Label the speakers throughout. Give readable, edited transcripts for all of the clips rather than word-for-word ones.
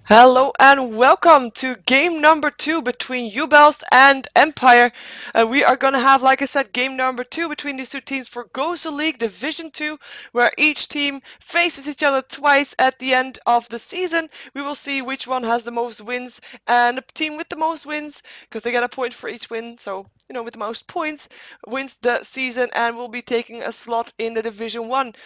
Speaker 1: Hello and welcome to game number 2 between Uebelst and Empire. We are gonna have, like I said, game number 2 between these two teams for GosuLeague Division 2, where each team faces each other twice at the end of the season. We will see which one has the most wins, and the team with the most wins, because they get a point for each win, so, with the most points, wins the season and will be taking a slot in the Division 1.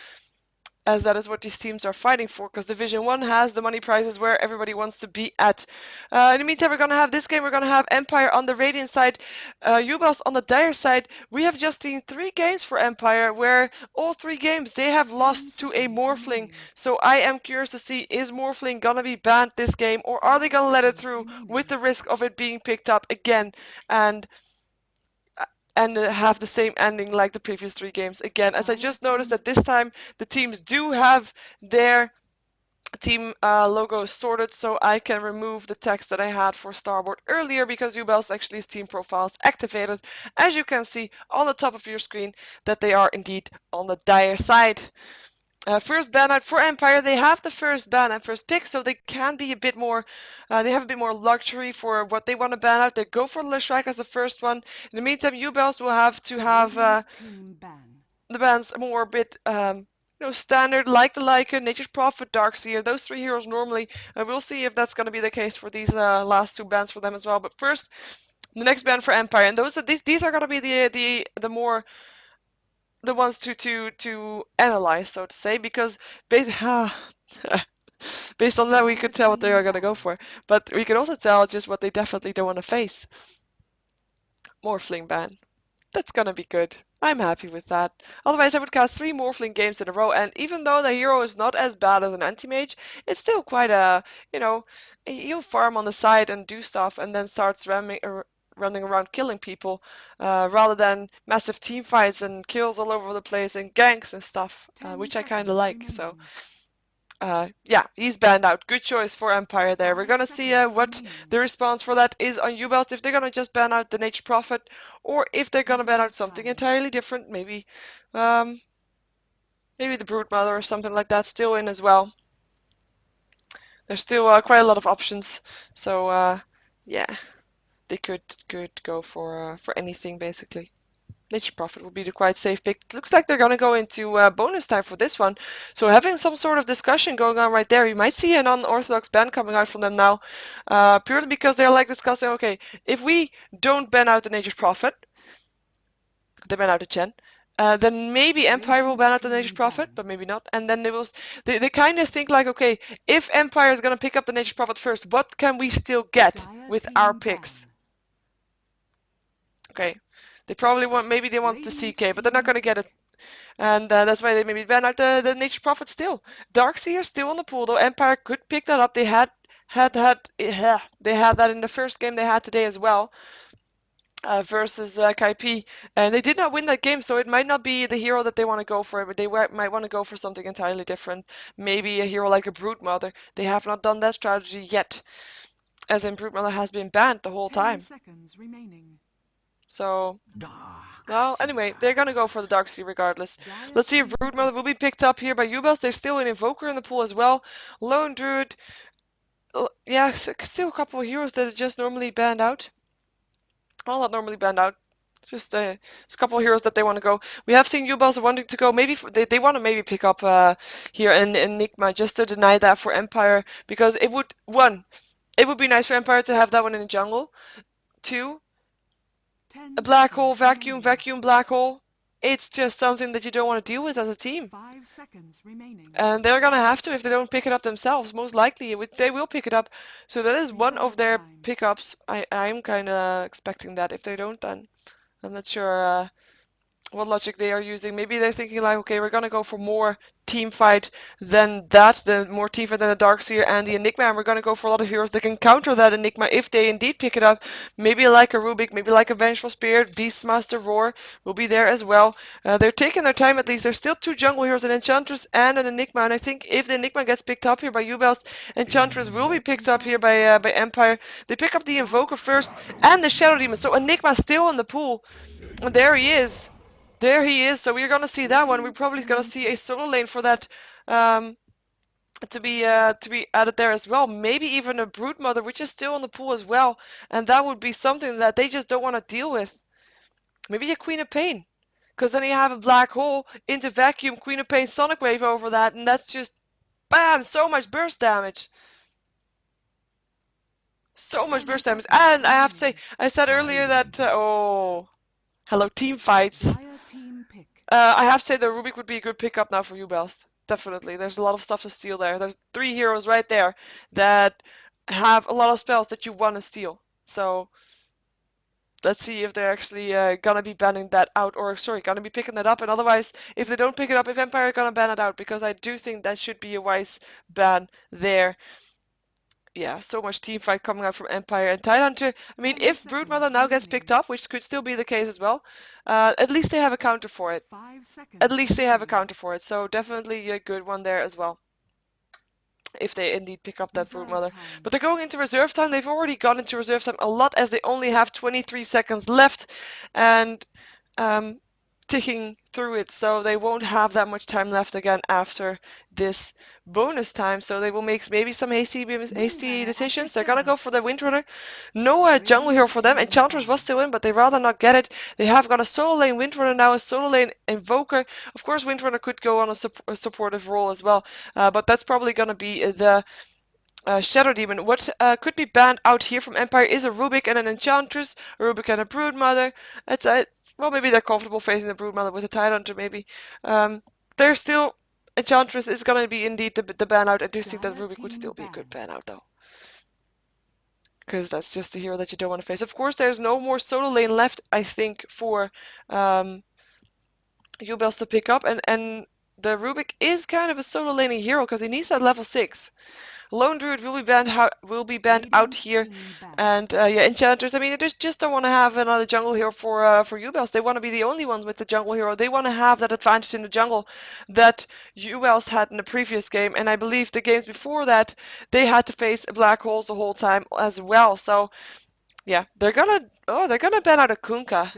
Speaker 1: As that is what these teams are fighting for, because Division 1 has the money prizes where everybody wants to be at. In the meantime, we're going to have this game, we're going to have Empire on the Radiant side, Uebelst on the Dire side. We have just seen 3 games for Empire, where all 3 games they have lost to a Morphling. So I am curious to see, is Morphling going to be banned this game, or are they going to let it through with the risk of it being picked up again and have the same ending like the previous 3 games again. As I just noticed that this time the teams do have their team logos sorted, so I can remove the text that I had for Starboard earlier because Uebelst actually has team profiles activated, as you can see on the top of your screen that they are indeed on the Dire side. First ban out for Empire. They have the first ban and first pick, so they can be a bit more. They have a bit more luxury for what they want to ban out. They go for Leshrac as the first one. In the meantime, Uebelst will have to have the bans more a bit, standard, like the Lycan, Nature's Prophet, Darkseer. Those 3 heroes normally. We'll see if that's going to be the case for these last 2 bans for them as well. But first, the next ban for Empire, and these are going to be the more the ones to analyze, so to say, because based on that we could tell what they are gonna go for, but we can also tell just what they definitely don't want to face. Morphling ban. That's gonna be good. I'm happy with that. Otherwise, I would cast 3 Morphling games in a row, and even though the hero is not as bad as an anti-mage, it's still quite a, you'll farm on the side and do stuff, and then starts running around killing people, rather than massive team fights and kills all over the place and ganks and stuff, which I kind of like. So, yeah, he's banned out. Good choice for Empire there. We're gonna see what the response for that is on Uebelst, if they're gonna just ban out the Nature's Prophet, or if they're gonna ban out something entirely different, maybe maybe the Broodmother or something like that still in as well. There's still quite a lot of options, so yeah. They could go for anything basically. Nature's Prophet would be the quite safe pick. Looks like they're gonna go into bonus time for this one. So having some sort of discussion going on right there. You might see an unorthodox ban coming out from them now, purely because they're like discussing, okay, if we don't ban out the Nature's Prophet, they ban out the Chen. Then maybe Empire will ban out the Nature's Prophet, but maybe not. And then they kind of think like, okay, if Empire is gonna pick up the Nature's Prophet first, what can we still get with our picks? Okay, they probably want, maybe they want the CK, but they're not gonna get it. And that's why they maybe ban out the Nature's Prophet still. Darkseer still on the pool though. Empire could pick that up. They had that in the first game they had today as well. Versus KP, and they did not win that game, so it might not be the hero that they want to go for, but they might want to go for something entirely different. Maybe a hero like a Broodmother. They have not done that strategy yet, as in Broodmother has been banned the whole time. So, well, anyway, they're gonna go for the Darkseer regardless. Let's see if Broodmother will be picked up here by Uebelst. There's still an Invoker in the pool as well. Lone Druid. Yeah, still a couple of heroes that are just normally banned out. Well, not normally banned out. Just a couple of heroes that they want to go. We have seen Uebelst wanting to go. Maybe they want to maybe pick up here in Enigma just to deny that for Empire, because it would, one, it would be nice for Empire to have that one in the jungle. 2, a black hole, vacuum, black hole. It's just something that you don't want to deal with as a team.
Speaker 2: 5 seconds remaining.
Speaker 1: And they're gonna have to if they don't pick it up themselves. Most likely, they will pick it up. So that is one of their pickups. I'm kind of expecting that. If they don't, then I'm not sure what logic they are using. Maybe they're thinking like, okay, we're gonna go for more team fight than that, the more team fight than the Darkseer and the Enigma, and we're gonna go for a lot of heroes that can counter that Enigma if they indeed pick it up. Maybe like a Rubik, maybe like a Vengeful Spirit, Beastmaster, Roar will be there as well. They're taking their time at least. There's still 2 jungle heroes, an Enchantress and an Enigma, and I think if the Enigma gets picked up here by Uebelst, Enchantress will be picked up here by Empire. They pick up the Invoker first and the Shadow Demon, so Enigma's still in the pool, and there he is. There he is, so we're gonna see that one. We're probably gonna see a solo lane for that to be added there as well. Maybe even a Broodmother, which is still in the pool as well, and that would be something that they just don't want to deal with. Maybe a Queen of Pain, because then you have a black hole into vacuum, Queen of Pain, Sonic Wave over that, and that's just bam, so much burst damage. So much burst damage. And I have to say, I said earlier that oh, hello team fights. I have to say the Rubik would be a good pickup now for Uebelst. Definitely. There's a lot of stuff to steal there. There's 3 heroes right there that have a lot of spells that you want to steal. So let's see if they're actually gonna be banning that out, or sorry, gonna be picking that up. And otherwise, if they don't pick it up, if Empire are gonna ban it out, because I do think that should be a wise ban there. Yeah, so much team fight coming out from Empire and Tidehunter. I mean, if Broodmother now gets picked up, which could still be the case as well, at least they have a counter for it. At least they have a counter for it, so definitely a good one there as well. If they indeed pick up that Broodmother. But they're going into reserve time. They've already gone into reserve time a lot, as they only have 23 seconds left. And ticking through it, so they won't have that much time left again after this bonus time. So they will make maybe some hasty decisions. They're gonna go for the Windrunner. No jungle hero for them. Enchantress was still in, but they rather not get it. They have got a solo lane Windrunner now, a solo lane Invoker. Of course, Windrunner could go on a supportive role as well, but that's probably gonna be the Shadow Demon. What could be banned out here from Empire is a Rubik and an Enchantress, a Rubik and a Broodmother. It's well, maybe they're comfortable facing the Broodmother with a Tidehunter, maybe. They're still... Enchantress is going to be indeed the ban out. I do think that Rubik would still be a good ban out, though. Because that's just the hero that you don't want to face. Of course, there's no more solo lane left, I think, for Uebelst to pick up. And the Rubik is kind of a solo laning hero, because he needs that level 6. Lone Druid will be banned out here, and yeah, Enchanters. I mean, they just don't want to have another jungle hero for Uebelst. They want to be the only ones with the jungle hero. They want to have that advantage in the jungle that Uebelst had in the previous game, and I believe the games before that they had to face black holes the whole time as well. So yeah, they're gonna ban out a Kunkka.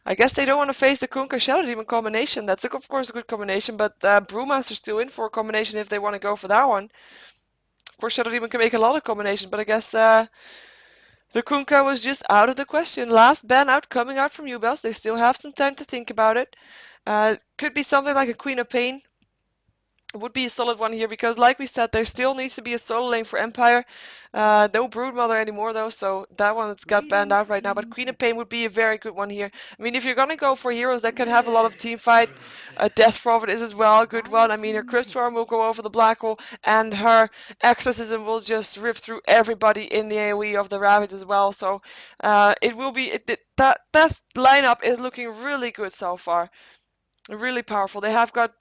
Speaker 1: I guess they don't want to face the Kunkka Shadow Demon combination. That's of course a good combination, but Brewmaster's still in for a combination if they want to go for that one. Of course, Shadow Demon can make a lot of combinations, but I guess the Kunkka was just out of the question. Last ban out coming out from Uebelst. They still have some time to think about it. Could be something like a Queen of Pain. It would be a solid one here, because like we said, there still needs to be a solo lane for Empire. No Broodmother anymore though, so that one has got banned out right now, but Queen of Pain would be a very good one here. I mean, if you're gonna go for heroes that can have a lot of team fight, Death Prophet is as well a good one. I mean, her Crypt Swarm will go over the black hole, and her Exorcism will just rip through everybody in the AoE of the Ravage as well, so it will be, that lineup is looking really good so far. Really powerful. They have got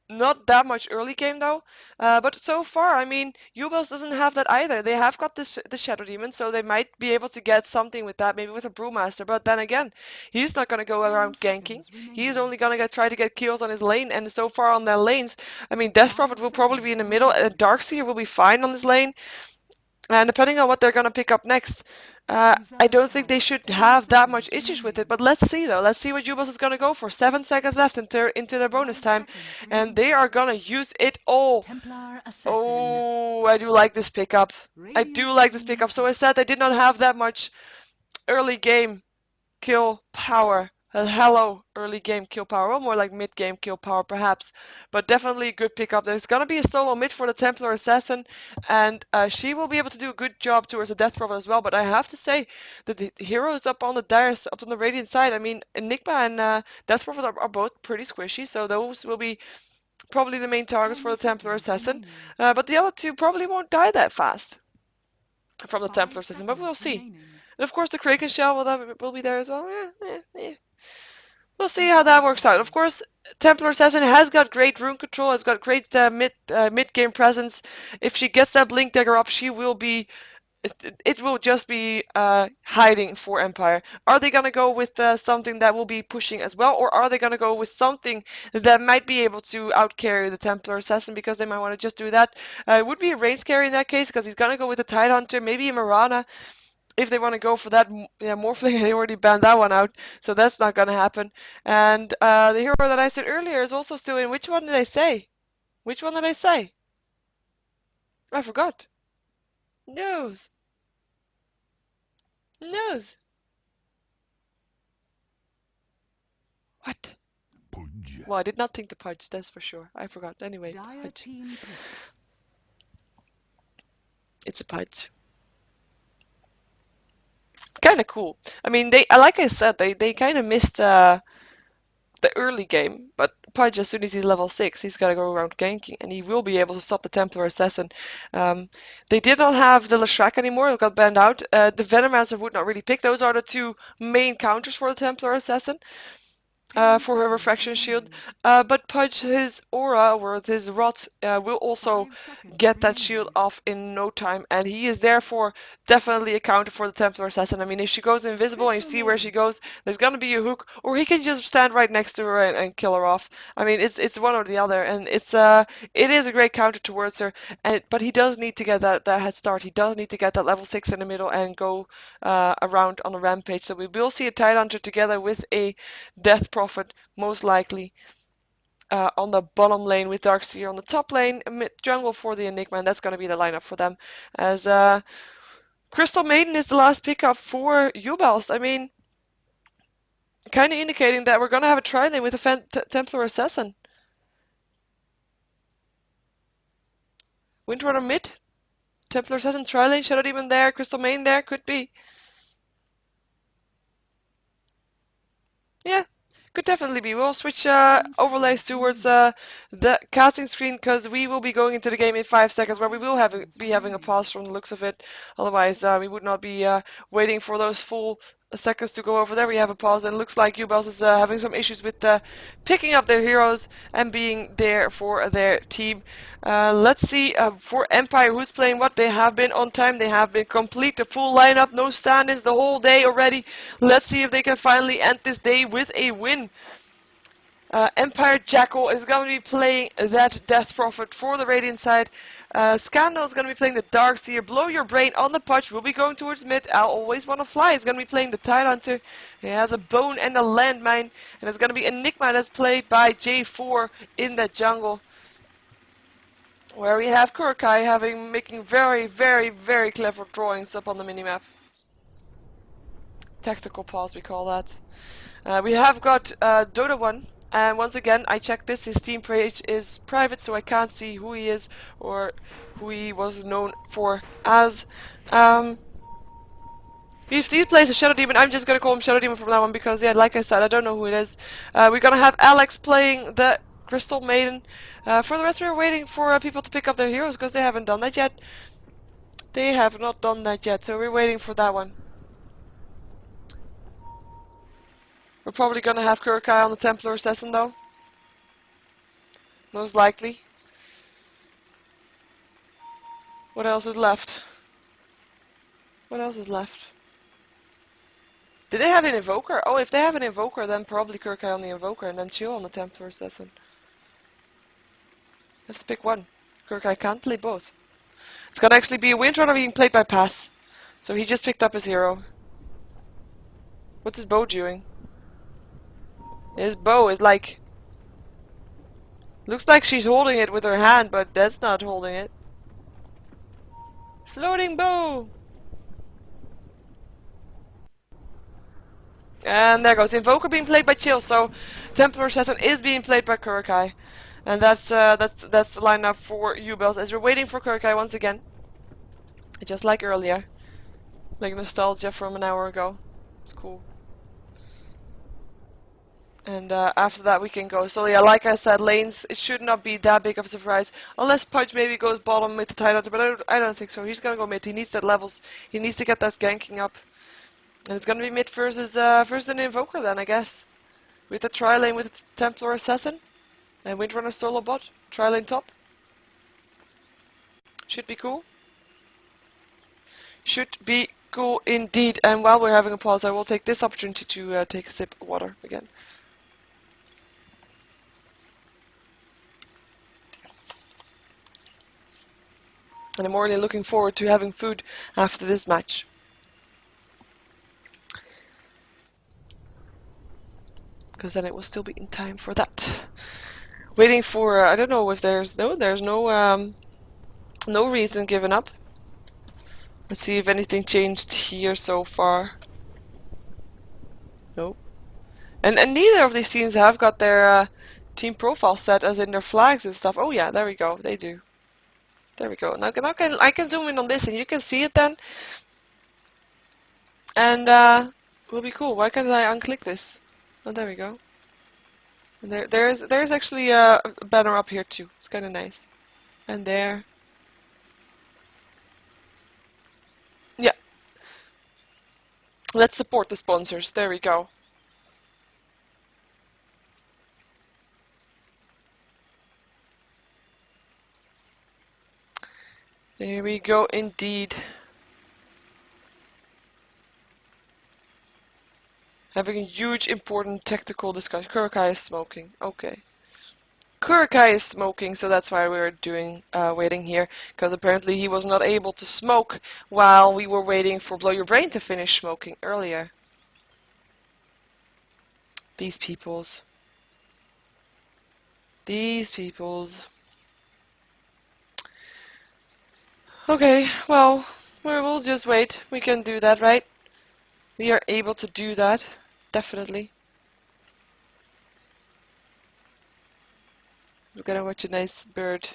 Speaker 1: not that much early game though, but so far, I mean, Uebelst doesn't have that either. They have got the Shadow Demon, so they might be able to get something with that, maybe with a Brewmaster. But then again, he's not going to go around ganking. He's only going to try to get kills on his lane, and so far on their lanes, I mean, Death Prophet will probably be in the middle, and Darkseer will be fine on his lane. And depending on what they're going to pick up next, I don't think they should have that much issues with it. But let's see, though. Let's see what Uebelst is going to go for. 7 seconds left into their bonus time. And they are going to use it all. Oh, I do like this pickup. I do like this pickup. So I said I did not have that much early game kill power. Hello, early game kill power, or more like mid game kill power perhaps, but definitely a good pickup. There's gonna be a solo mid for the Templar Assassin, and she will be able to do a good job towards the Death Prophet as well. But I have to say that the heroes up on the Radiant side, I mean, Enigma and Death Prophet are both pretty squishy, so those will be probably the main targets for the Templar Assassin. But the other two probably won't die that fast from the Templar Assassin, but we'll see. And of course, the Kraken Shell will be there as well. We'll see how that works out. Of course, Templar Assassin has got great rune control, has got great mid-game presence. If she gets that Blink Dagger up, she will be... It will just be hiding for Empire. Are they going to go with something that will be pushing as well? Or are they going to go with something that might be able to outcarry the Templar Assassin, because they might want to just do that? It would be a range carry in that case, because he's going to go with a Tidehunter, maybe a Mirana. If they want to go for that, yeah, Morphling, they already banned that one out, so that's not going to happen. And the hero that I said earlier is also still in. Which one did I say? Which one did I say? I forgot. Nose. Nose. What?
Speaker 2: Pudge.
Speaker 1: Well, I did not think the Pudge, that's for sure. I forgot. Anyway, Pudge. It's a Pudge. Kind of cool. I mean, like I said, they kind of missed the early game, but Pudge, as soon as he's level 6, he's got to go around ganking, and he will be able to stop the Templar Assassin. They did not have the Leshrac anymore, it got banned out. The Venomancer would not really pick. Those are the two main counters for the Templar Assassin. For her refraction shield, but Pudge, his aura or his rot, will also get that shield off in no time, and he is therefore definitely a counter for the Templar Assassin. I mean, if she goes invisible and you see where she goes, there's gonna be a hook, or he can just stand right next to her and kill her off. I mean, it's one or the other, and it is a great counter towards her. But he does need to get that head start. He does need to get that level 6 in the middle and go around on a rampage. So we will see a Tidehunter together with a Death Prophet, most likely, on the bottom lane with Darkseer on the top lane, mid jungle for the Enigma, and that's going to be the lineup for them. As Crystal Maiden is the last pickup for Uebelst. I mean, kind of indicating that we're going to have a tri-lane with a Templar Assassin. Windrunner mid, Templar Assassin tri-lane, Shadow Demon there, Crystal Maiden there, could be. Yeah, could definitely be. We'll switch overlays towards the casting screen because we will be going into the game in 5 seconds where we will be having a pause from the looks of it. Otherwise, we would not be waiting for those full seconds to go over there. We have a pause, and it looks like Uebelst is having some issues with picking up their heroes and being there for their team. Let's see for Empire who's playing what. They have been on time. They have been complete, the full lineup, no stand-ins the whole day already. Let's see if they can finally end this day with a win. Empire Jackal is going to be playing that Death Prophet for the Radiant side. Scandal is going to be playing the Darkseer. Blow Your Brain on the Pudge will be going towards mid. I'll Always Wanna Fly is going to be playing the Tidehunter. He has a Bone and a Landmine. And it's going to be Enigma that's played by J4 in the jungle. Where we have Kurkai making very, very, very clever drawings up on the minimap. Tactical pause, we call that. We have got Dota 1. And once again, I checked this. His team page is private, so I can't see who he is or who he was known for as. If he plays a Shadow Demon, I'm just gonna call him Shadow Demon from now on because, yeah, like I said, I don't know who it is. We're gonna have Alex playing the Crystal Maiden. For the rest, we're waiting for people to pick up their heroes because they haven't done that yet. They have not done that yet, so we're waiting for that one. We're probably gonna have Kurkai on the Templar Assassin though. Most likely. What else is left? What else is left? Did they have an Invoker? Oh, if they have an Invoker, then probably Kurkai on the Invoker and then Chill on the Templar Assassin. Let's pick one. Kurkai can't play both. It's gonna actually be a Windrunner being played by Pass. So he just picked up his hero. What's his bow doing? His bow is like... Looks like she's holding it with her hand, but that's not holding it. Floating bow! And there goes Invoker being played by Chill, so Templar Assassin is being played by Kurkai. And that's the lineup for Uebelst as we're waiting for Kurkai once again. Just like earlier. Like nostalgia from an hour ago. It's cool. And after that we can go. So yeah, like I said, lanes, it should not be that big of a surprise. Unless Pudge maybe goes bottom with the Tidehunter, but I don't think so. He's gonna go mid. He needs that levels. He needs to get that ganking up. And it's gonna be mid versus an Invoker then, I guess. With the tri-lane with the Templar Assassin. And Windrunner solo bot. Tri-lane top. Should be cool. Should be cool indeed. And while we're having a pause, I will take this opportunity to take a sip of water again. And I'm already looking forward to having food after this match. Because then it will still be in time for that. Waiting for, I don't know if there's no reason given up. Let's see if anything changed here so far. Nope. And neither of these teams have got their team profile set, as in their flags and stuff. Oh yeah, there we go. They do. There we go. Now I can zoom in on this and you can see it then. And will be cool. Why can't I unclick this? Oh, there we go. And there's actually a banner up here too. It's kind of nice. And there. Yeah. Let's support the sponsors. There we go. There we go indeed. Having a huge important tactical discussion. Kurokai is smoking. Okay. Kurokai is smoking, so that's why we're waiting here, because apparently he was not able to smoke while we were waiting for Blow Your Brain to finish smoking earlier. These peoples. These peoples. Okay, well, we'll just wait. We can do that, right? We are able to do that, definitely. We're gonna watch a nice bird.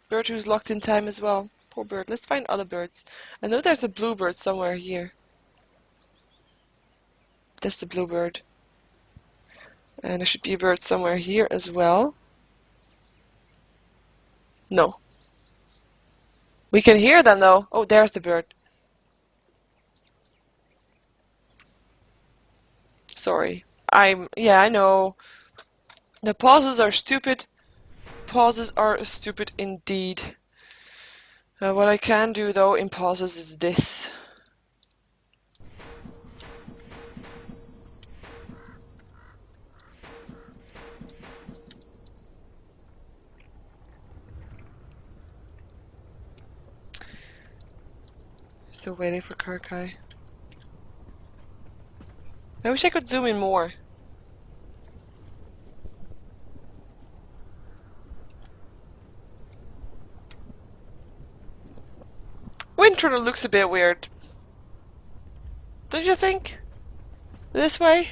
Speaker 1: Bird who's locked in time as well. Poor bird. Let's find other birds. I know there's a bluebird somewhere here. That's the bluebird. And there should be a bird somewhere here as well. No. We can hear them though. Oh, there's the bird. Sorry. Yeah, I know. The pauses are stupid. Pauses are stupid indeed. What I can do though in pauses is this. Still waiting for Kurkai. I wish I could zoom in more. Winter looks a bit weird. Don't you think? This way?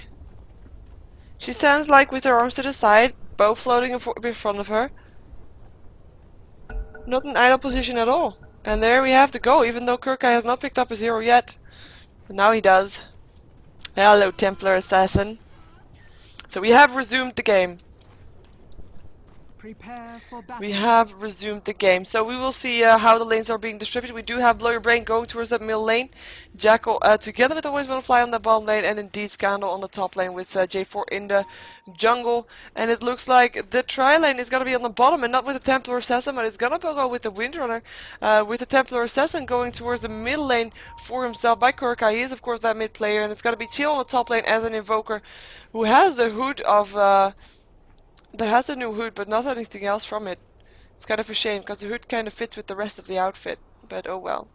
Speaker 1: She stands like with her arms to the side, both floating in front of her. Not an idle position at all. And there we have to go, even though Kurkai has not picked up his hero yet. But now he does. Hello, Templar Assassin. So we have resumed the game.
Speaker 2: Prepare for battle.
Speaker 1: We have resumed the game. So we will see how the lanes are being distributed. We do have Blow Your Brain going towards that middle lane. Jackal together with Always Wanna Fly on the bottom lane. And indeed Scandal on the top lane with J4 in the jungle. And it looks like the tri lane is going to be on the bottom and not with the Templar Assassin. But it's going to go with the Windrunner. With the Templar Assassin going towards the middle lane for himself by Kurkai. He is of course that mid player. And it's going to be Chill on the top lane as an Invoker who has the hood of... That has a new hood, but not anything else from it. It's kind of a shame, because the hood kind of fits with the rest of the outfit. But oh well.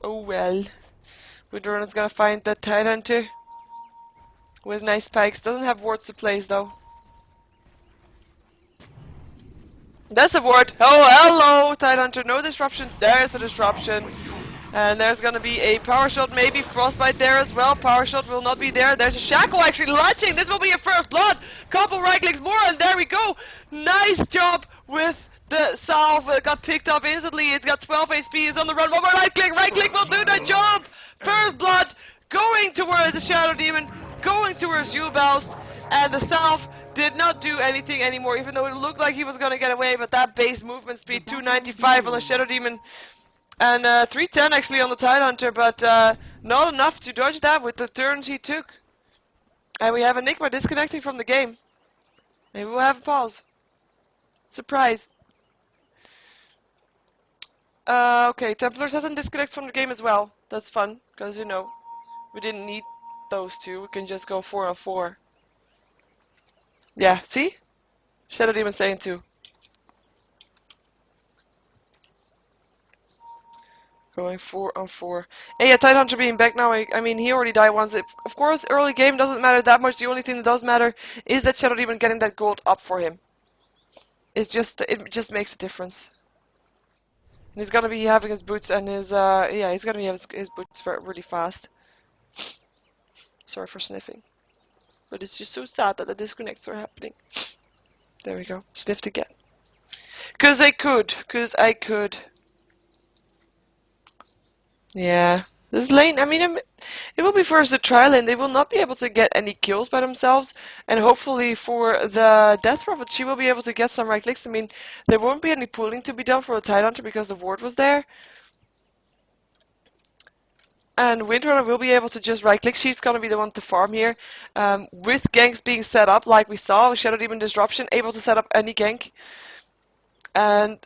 Speaker 1: Oh well. Windrunner's gonna find that Tidehunter with nice spikes. Doesn't have wards to place though. That's a ward. Oh, hello, Tidehunter. No disruption. There's a disruption. And there's gonna be a power shot, maybe frostbite there as well. Power shot will not be there. There's a shackle actually launching. This will be a first blood. Couple right clicks more, and there we go. Nice job with the salve. Got picked up instantly. It's got 12 HP. It's on the run. One more right click. Right click will do the job. First blood going towards the Shadow Demon, going towards Uebelst, and the salve did not do anything anymore, even though it looked like he was gonna get away. But that base movement speed, 295 on the Shadow Demon. And 310 actually on the Tidehunter, but not enough to dodge that with the turns he took. And we have Enigma disconnecting from the game. Maybe we'll have a pause. Surprise. Okay, Templar doesn't disconnect from the game as well. That's fun, because you know, we didn't need those two. We can just go 4 on 4. Yeah, see? Shadow Demon saying too. Going 4 on 4. And yeah, Tidehunter being back now, I mean, he already died once. Of course, early game doesn't matter that much. The only thing that does matter is that Shadow Demon getting that gold up for him. it just makes a difference. And he's gonna be having his boots and his yeah, he's gonna be having his boots really fast. Sorry for sniffing, but it's just so sad that the disconnects are happening. There we go. Sniffed again. Cause I could. Cause I could. Yeah. This lane, I mean, it will be first a trial lane. They will not be able to get any kills by themselves. And hopefully for the Death Prophet, she will be able to get some right clicks. I mean, there won't be any pulling to be done for the Tidehunter because the ward was there. And Windrunner will be able to just right click. She's going to be the one to farm here. With ganks being set up, like we saw, Shadow Demon Disruption, able to set up any gank. And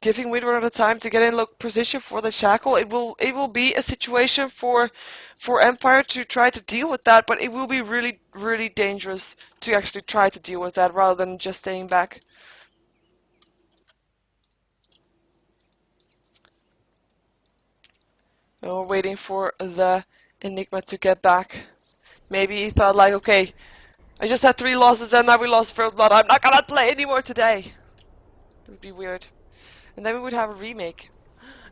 Speaker 1: giving Windrunner the time to get in look position for the shackle. It will be a situation for Empire to try to deal with that, but it will be really, really dangerous to actually try to deal with that rather than just staying back. And we're waiting for the Enigma to get back. Maybe he thought like, okay, I just had 3 losses and now we lost First Blood. I'm not gonna play anymore today. That would be weird. And then we would have a remake.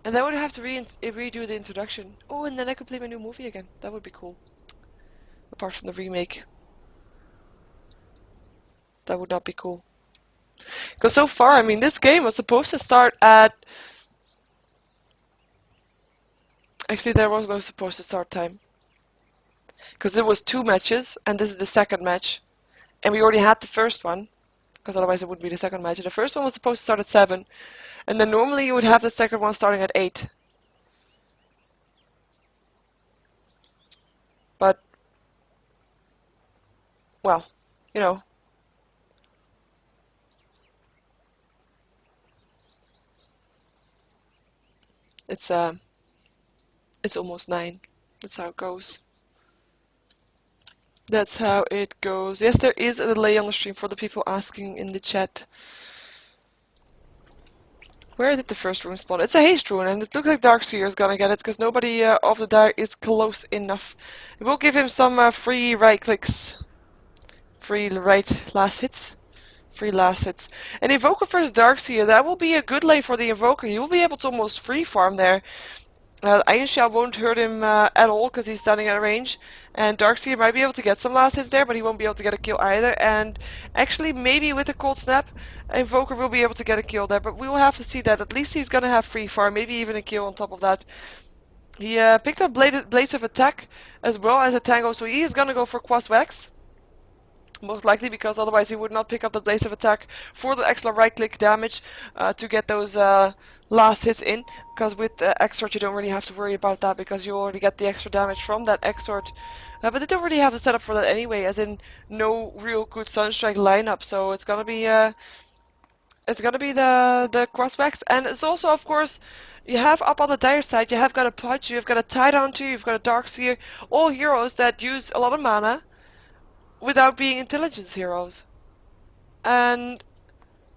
Speaker 1: And then we'd have to redo the introduction. Oh, and then I could play my new movie again. That would be cool. Apart from the remake. That would not be cool. Because so far, I mean, this game was supposed to start at... Actually, there was no supposed to start time. Because there was 2 matches, and this is the second match. And we already had the first one. Because otherwise it wouldn't be the second match. The first one was supposed to start at 7. And then normally you would have the second one starting at 8. But... well, you know... It's almost 9. That's how it goes. That's how it goes. Yes, there is a delay on the stream for the people asking in the chat. Where did the first rune spawn? It's a haste rune, and it looks like Darkseer is gonna get it, because nobody of the Dark is close enough. It will give him some free right clicks. Free right last hits. Free last hits. And Invoker versus Darkseer, that will be a good lane for the Invoker. He will be able to almost free farm there. Iron Shell won't hurt him at all because he's standing at range, and Darkseer might be able to get some last hits there, but he won't be able to get a kill either. And actually, maybe with a Cold Snap, Invoker will be able to get a kill there, but we will have to see that. At least he's gonna have free farm, maybe even a kill on top of that. He picked up Blades of Attack as well as a Tango, so he is gonna go for Quas Wax. Most likely because otherwise he would not pick up the Blaze of Attack for the extra right click damage to get those last hits in. Because with Exort you don't really have to worry about that because you already get the extra damage from that Exort. But they don't really have a setup for that anyway, as in no real good Sunstrike lineup. So it's gonna be the Crossbacks, and it's also of course you have up on the dire side you have got a Pudge, you've got a Tidehunter, you've got a Darkseer, all heroes that use a lot of mana without being intelligence heroes. And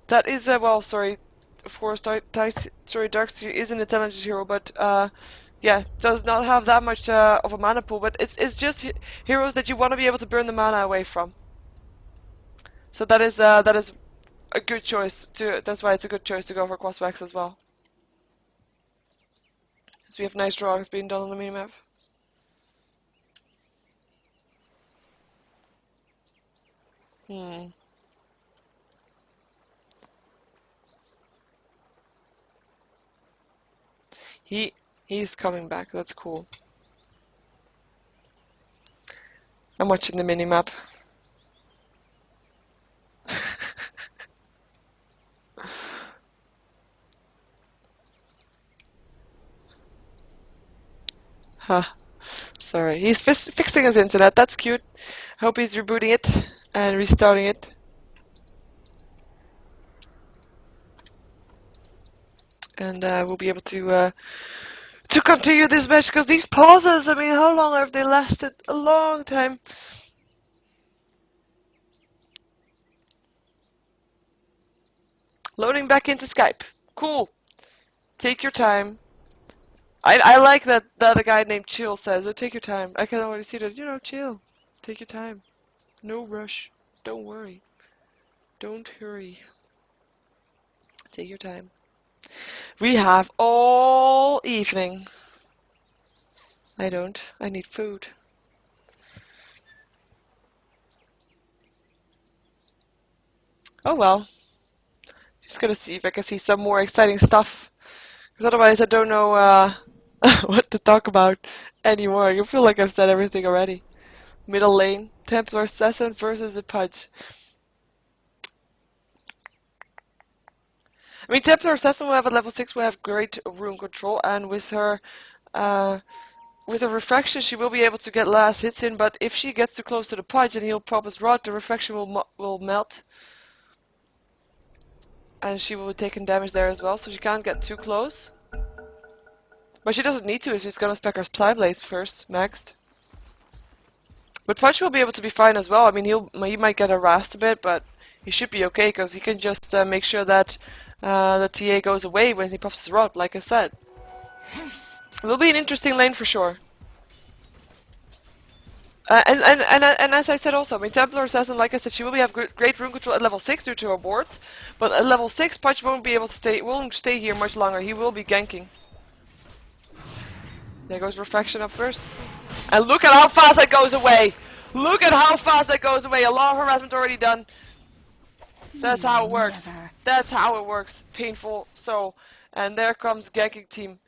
Speaker 1: that is well, sorry, of course, Darkseer is an intelligence hero, but yeah, does not have that much of a mana pool. But it's just heroes that you want to be able to burn the mana away from. So that is a good choice to. That's why it's a good choice to go for Quaswax as well. Because we have nice drawings being done on the minimap. He's coming back. That's cool. I'm watching the minimap. Huh. Sorry. He's fixing his internet. That's cute. I hope he's rebooting it and restarting it. And we'll be able to continue this match, because these pauses, I mean, how long have they lasted? A long time. Loading back into Skype. Cool. Take your time. I like that a guy named Chill says, oh, take your time. I can already see that, you know, chill. Take your time. No rush. Don't worry. Don't hurry. Take your time. We have all evening. I don't. I need food. Oh well. Just gonna see if I can see some more exciting stuff. Because otherwise I don't know what to talk about anymore. I feel like I've said everything already. Middle lane. Templar Assassin versus the Pudge. I mean, Templar Assassin will have at level 6 will have great rune control, and with her refraction she will be able to get last hits in, but if she gets too close to the Pudge and he'll pop his rod, the refraction will melt. And she will be taking damage there as well, so she can't get too close. But she doesn't need to if she's gonna spec her Spy Blaze first, maxed. But Pudge will be able to be fine as well. I mean, he might get harassed a bit, but he should be okay, because he can just make sure that the TA goes away when he pops his rod, like I said. It will be an interesting lane for sure. And as I said also, I mean, Templar Assassin, like I said, she will have great rune control at level 6 due to her board, but at level 6, Pudge won't be able to won't stay here much longer. He will be ganking. There goes refraction up first. And look at how fast that goes away! Look at how fast that goes away! A lot of harassment already done. That's how it works. That's how it works. Painful. So, and there comes ganking team.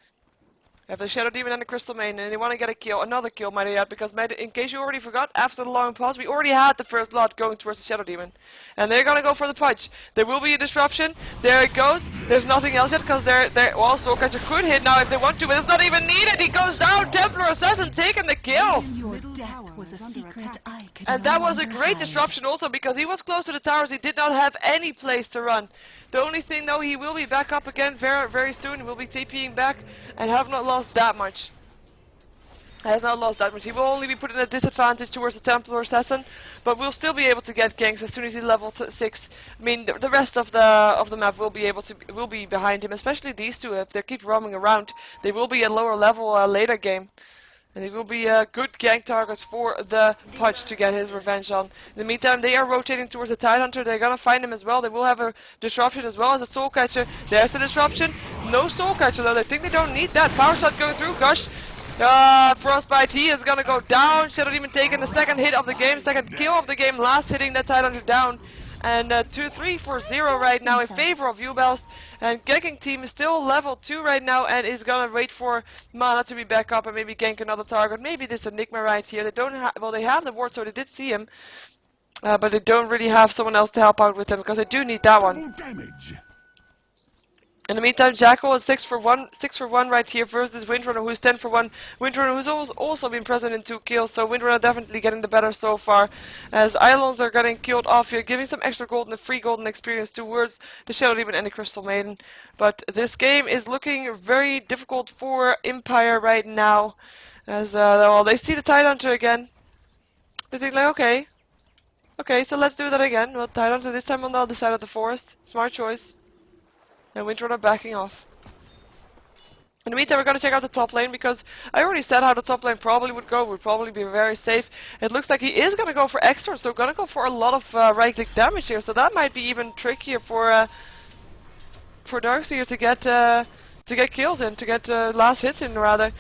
Speaker 1: Have the Shadow Demon and the Crystal Maiden, and they want to get a kill, another kill, might I add, because in case you already forgot, after the long pause, we already had the first lot going towards the Shadow Demon. And they're gonna go for the Pudge. There will be a disruption. There it goes. There's nothing else yet, because well, Soulcatcher could hit now if they want to, but it's not even needed. He goes down. Templar Assassin taking the kill. And that was a great disruption also, because he was close to the towers. He did not have any place to run. The only thing though, he will be back up again very, very soon. He will be TPing back and have not lost that much. Has not lost that much. He will only be put in a disadvantage towards the Templar Assassin, but we'll still be able to get ganks as soon as he's level 6. I mean, the rest of the map will be behind him, especially these two. If they keep roaming around, they will be at lower level later game. And they will be good gank targets for the Pudge to get his revenge on. In the meantime, they are rotating towards the Tidehunter. They're gonna find him as well. They will have a disruption as well as a Soulcatcher. There's the disruption. No Soulcatcher though. I think they don't need that. Power shot going through. Gosh. Frostbite, he is gonna go down. Shadow Demon taking the second hit of the game, second kill of the game, last hitting that Tidehunter down. And 2-3 for 0 right now in favor of Uebelst. And ganking team is still level 2 right now and is gonna wait for Mana to be back up and maybe gank another target. Maybe this Enigma right here. They don't have, well, they have the ward, so they did see him. But they don't really have someone else to help out with them because they do need that one. In the meantime, Jackal is 6 for 1 right here versus Windrunner, who's 10 for 1. Windrunner who's also been present in 2 kills, so Windrunner definitely getting the better so far. As Islands are getting killed off here, giving some extra golden, free golden experience towards the Shadow Demon and the Crystal Maiden. But this game is looking very difficult for Empire right now. As well, they see the Tidehunter again. They think like, okay, so let's do that again. Well, Tidehunter this time on the other side of the forest. Smart choice. And Windrunner backing off. In the meantime, we're going to check out the top lane because I already said how the top lane probably would go. Would probably be very safe. It looks like he is going to go for extra, so going to go for a lot of right-click damage here. So that might be even trickier for Darkseer to get kills in, to get last hits in rather.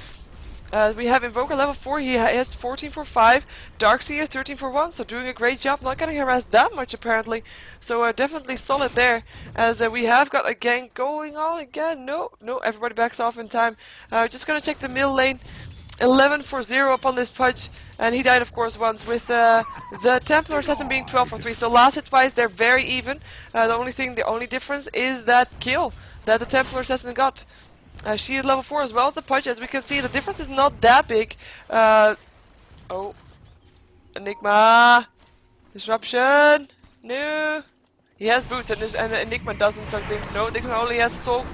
Speaker 1: We have Invoker level 4, he has 14 for 5, Darkseer 13 for 1, so doing a great job, not getting harassed that much apparently, so definitely solid there, as we have got a gank going on again. No, everybody backs off in time. Just gonna check the middle lane, 11 for 0 upon this Pudge, and he died of course once, with the Templar Assassin being 12 for 3, so last hit wise they're very even. The only difference is that kill that the Templar Assassin got. She is level 4 as well as the Pudge. As we can see, the difference is not that big. Oh, Enigma, disruption. No, he has boots and Enigma doesn't. No, Enigma only has soul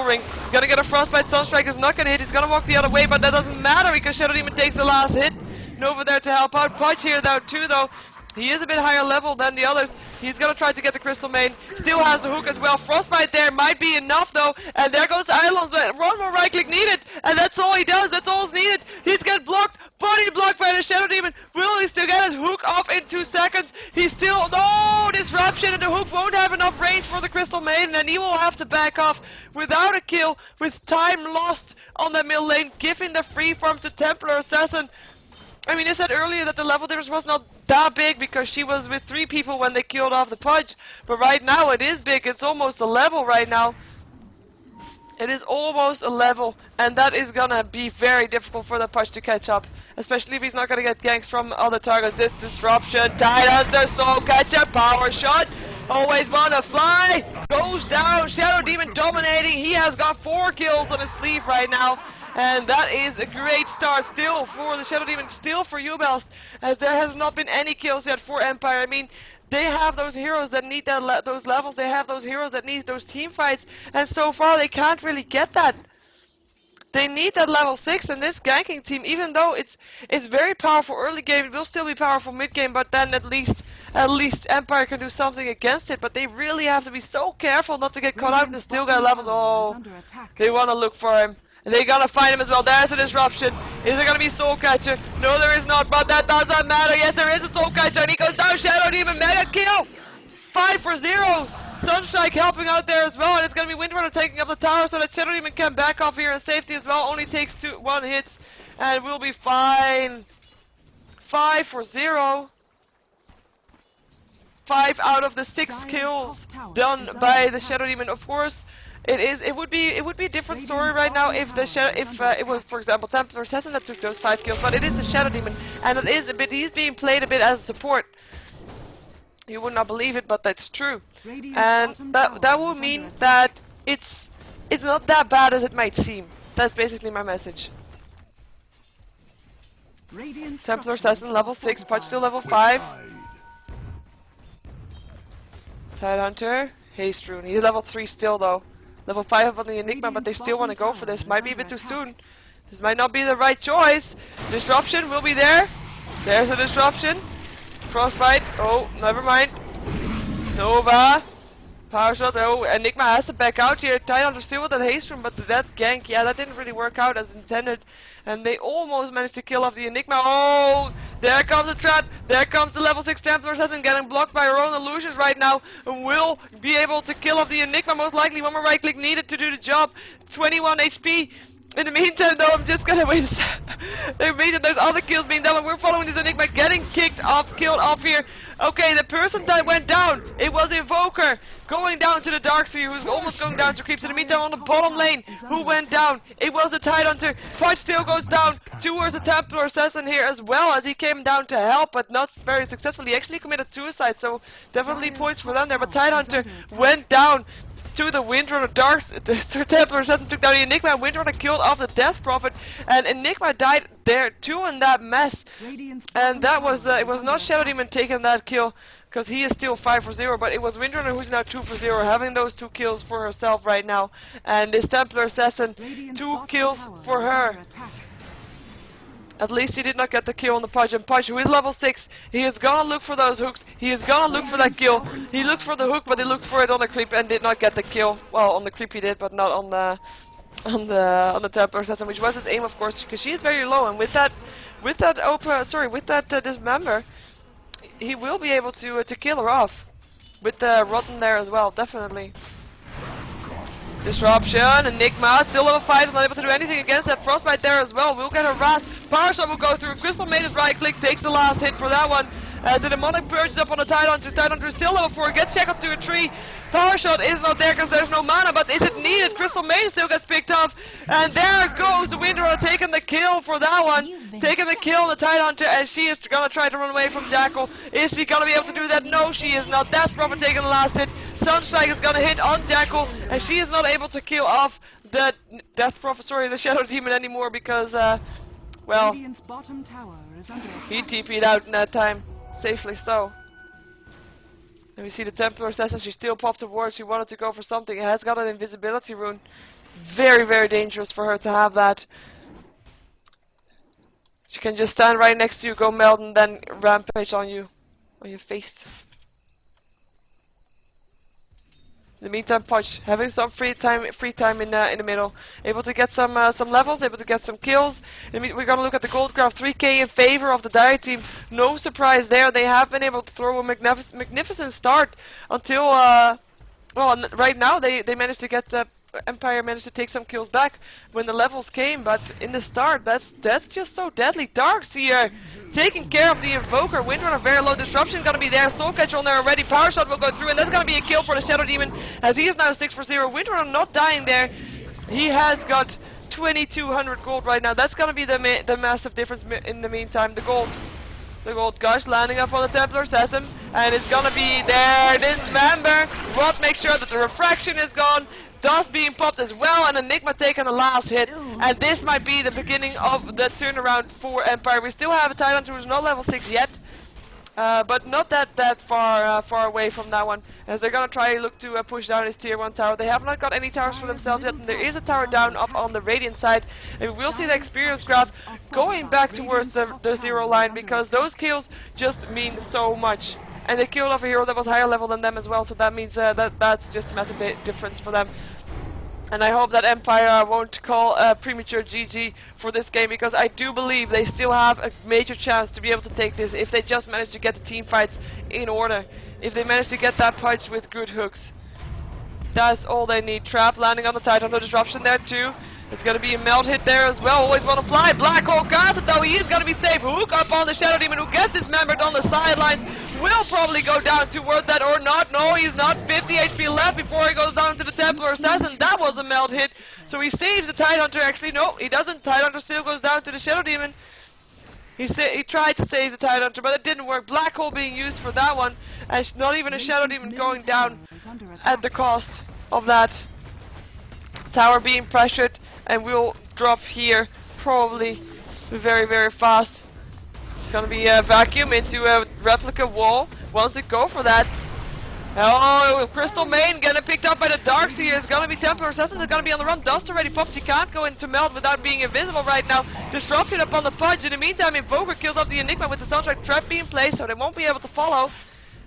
Speaker 1: ring. He's gonna get a frostbite. Sunstrike is not gonna hit. He's gonna walk the other way, but that doesn't matter because Shadow Demon takes the last hit. Nova there to help out. Pudge here though. He is a bit higher level than the others. He's gonna try to get the Crystal Main. Still has the hook as well. Frostbite there might be enough though. And there goes Islands. One more right click needed. And that's all he does. That's all needed. He's get blocked. Body blocked by the Shadow Demon. Will still get his hook off in 2 seconds. He's still... No! Disruption, and the hook won't have enough range for the Crystal Maiden, and he will have to back off without a kill, with time lost on the middle lane, giving the free farm to Templar Assassin. I mean, I said earlier that the level difference was not that big because she was with 3 people when they killed off the Pudge, but right now it is big. It's almost a level right now. It is almost a level, and that is gonna be very difficult for the Pudge to catch up, especially if he's not gonna get ganks from other targets. This disruption, Tidehunter, Soul Catcher, Power Shot, always wanna fly, goes down, Shadow Demon dominating. He has got 4 kills on his sleeve right now, and that is a great start still for the Shadow Demon, still for Uebelst, as there has not been any kills yet for Empire. I mean, they have those heroes that need those levels, they have those heroes that need those team fights, and so far they can't really get that. They need that level 6, and this ganking team, even though it's very powerful early game, it will still be powerful mid game, but then at least Empire can do something against it. But they really have to be so careful not to get caught out and still get levels. Oh, they want to look for him. And they gotta find him as well. There's a disruption. Is there gonna be Soul Catcher? No, there is not, but that doesn't matter. Yes, there is a Soul Catcher, and he goes down. Shadow Demon, mega kill! 5 for 0. Sunstrike helping out there as well, and it's gonna be Windrunner taking up the tower so that Shadow Demon can back off here in safety as well. Only takes 1 hit, and we'll be fine. 5 for 0. 5 out of the 6 kills done by the Shadow Demon. Of course, it would be a different story right now if it was, for example, Templar Assassin that took those 5 kills, but it is the Shadow Demon, and it is he's being played a bit as a support. You would not believe it, but that's true. And that will mean that it's not that bad as it might seem. That's basically my message. Templar Assassin level 6, Pudge still level 5. Tidehunter, Haste Rune. He's level 3 still though. Level 5 on the Enigma, but they still want to go for this. Might be a bit too soon. This might not be the right choice. Disruption will be there. There's a disruption. Frostbite. Oh, never mind. Nova. Power Shot. Oh, Enigma has to back out here. Tidehunter still with that Haste Rune, but that gank, yeah, that didn't really work out as intended. And they almost managed to kill off the Enigma. Oh, there comes the trap. There comes the level 6 Templar Assassin getting blocked by her own illusions right now. And will be able to kill off the Enigma most likely. One more right click needed to do the job. 21 HP. In the meantime, though, I'm just gonna wait. There's other kills being done, and we're following this Enigma getting killed off here. Okay, the person that went down, it was Invoker going down to the Darkseer, who's almost going down to creeps. In the meantime, on the bottom lane, who went down? It was the Tidehunter. Pudge still goes down towards the Templar Assassin here as well, as he came down to help, but not very successfully. He actually committed suicide, so definitely points for them there. But Tidehunter went down to the Windrunner. The Templar Assassin took down the Enigma, and Windrunner killed off the Death Prophet, and Enigma died there too in that mess. And that was it was not Shadow Demon taking that kill, because he is still 5 for 0, but it was Windrunner who's now 2 for 0, having those 2 kills for herself right now. And this Templar Assassin, 2 kills for her. At least he did not get the kill on the Pudge, and Pudge, who is level 6, he is gonna look for those hooks, he is gonna look for that kill. He looked for the hook, but he looked for it on the creep and did not get the kill. Well, on the creep he did, but not on the Templar Assassin, which was his aim, of course, because she is very low, and with that dismember, he will be able to kill her off. With the Rotten there as well, definitely. Disruption, Enigma, still level 5, is not able to do anything against that Frostbite there as well. We'll get harassed. Power Shot will go through. Crystal Maiden's right click takes the last hit for that one. As the Demonic purges up on the Tidehunter. Tidehunter is still level 4, gets shackled to a tree. Power Shot is not there because there's no mana, but is it needed? Crystal Maiden still gets picked up. And there goes the Windrunner taking the kill for that one. Taking the kill on the Tidehunter, and she is gonna try to run away from Jackal. Is she gonna be able to do that? No, she is not. That's Prophet taking the last hit. Sunstrike is gonna hit on Jackal, and she is not able to kill off the the Shadow Demon anymore because, well, he TP'd out in that time, safely so. And we see the Templar Assassin, she still popped a ward, she wanted to go for something, it has got an invisibility rune. Very, very dangerous for her to have that. She can just stand right next to you, go meld, and then rampage on you, on your face. In the meantime, Pudge having some free time in the middle, able to get some levels, able to get some kills. We're gonna look at the gold graph, 3k in favor of the Dire team. No surprise there. They have been able to throw a magnificent start until Well, right now they managed to get Empire managed to take some kills back when the levels came, but in the start that's just so deadly. Darkseer taking care of the Invoker. Windrunner very low, disruption gonna be there. Soul Catcher on there already. Power Shot will go through, and that's gonna be a kill for the Shadow Demon as he is now 6 for 0. Windrunner not dying there. He has got 2200 gold right now. That's gonna be the massive difference in the meantime. The gold gush landing up on the Templar Assassin, and it's gonna be there. Dismember. Rod makes sure that the refraction is gone. Dust being popped as well, and Enigma taking the last hit. And this might be the beginning of the turnaround for Empire. We still have a Titan who's not level 6 yet, but not that far away from that one, as they're gonna try look to push down his tier 1 tower. They have not got any towers for themselves yet, and there is a tower down up on the Radiant side, and we'll see the experience graph going back towards the 0 line, because those kills just mean so much. And they killed off a hero that was higher level than them as well, so that means that's just a massive difference for them. And I hope that Empire won't call a premature GG for this game, because I do believe they still have a major chance to be able to take this if they just manage to get the team fights in order. If they manage to get that punch with good hooks. That's all they need. Trap landing on the Titan, no disruption there too. It's gonna be a melt hit there as well. Always wanna fly. Black Hole got it though. He is gonna be safe. Hook up on the Shadow Demon, who gets dismembered on the sidelines. Will probably go down towards that or not. No, he's not. 50 HP left before he goes down to the Templar Assassin. That was a melt hit. So he saves the Tidehunter. Actually, no, he doesn't. Tidehunter still goes down to the Shadow Demon. He tried to save the Tidehunter, but it didn't work. Black Hole being used for that one, and not even a Shadow Demon going down at the cost of that tower being pressured, and we'll drop here probably very, very fast. It's gonna be a vacuum into a replica wall. Wants to go for that. Oh, Crystal Main getting picked up by the Darkseer. It's gonna be Templar Assassin. Is gonna be on the run. Dust already popped. He can't go into melt without being invisible right now. Disrupted up on the punch. In the meantime, Invoker kills off the Enigma with the soundtrack trap being placed, so they won't be able to follow.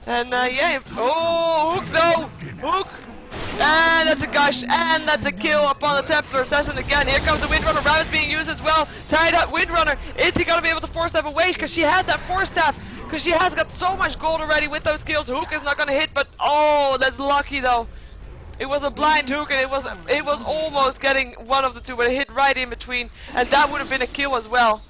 Speaker 1: And yeah, oh, hook though, hook. And that's a gush, and that's a kill upon the Templar Assassin again. Here comes the Windrunner. Rabbit being used as well. Tied up Windrunner. Is he gonna be able to force staff away? Because she has that force staff. Because she has got so much gold already with those kills. Hook is not gonna hit, but oh, that's lucky though. It was a blind hook, and it was almost getting one of the two, but it hit right in between, and that would have been a kill as well.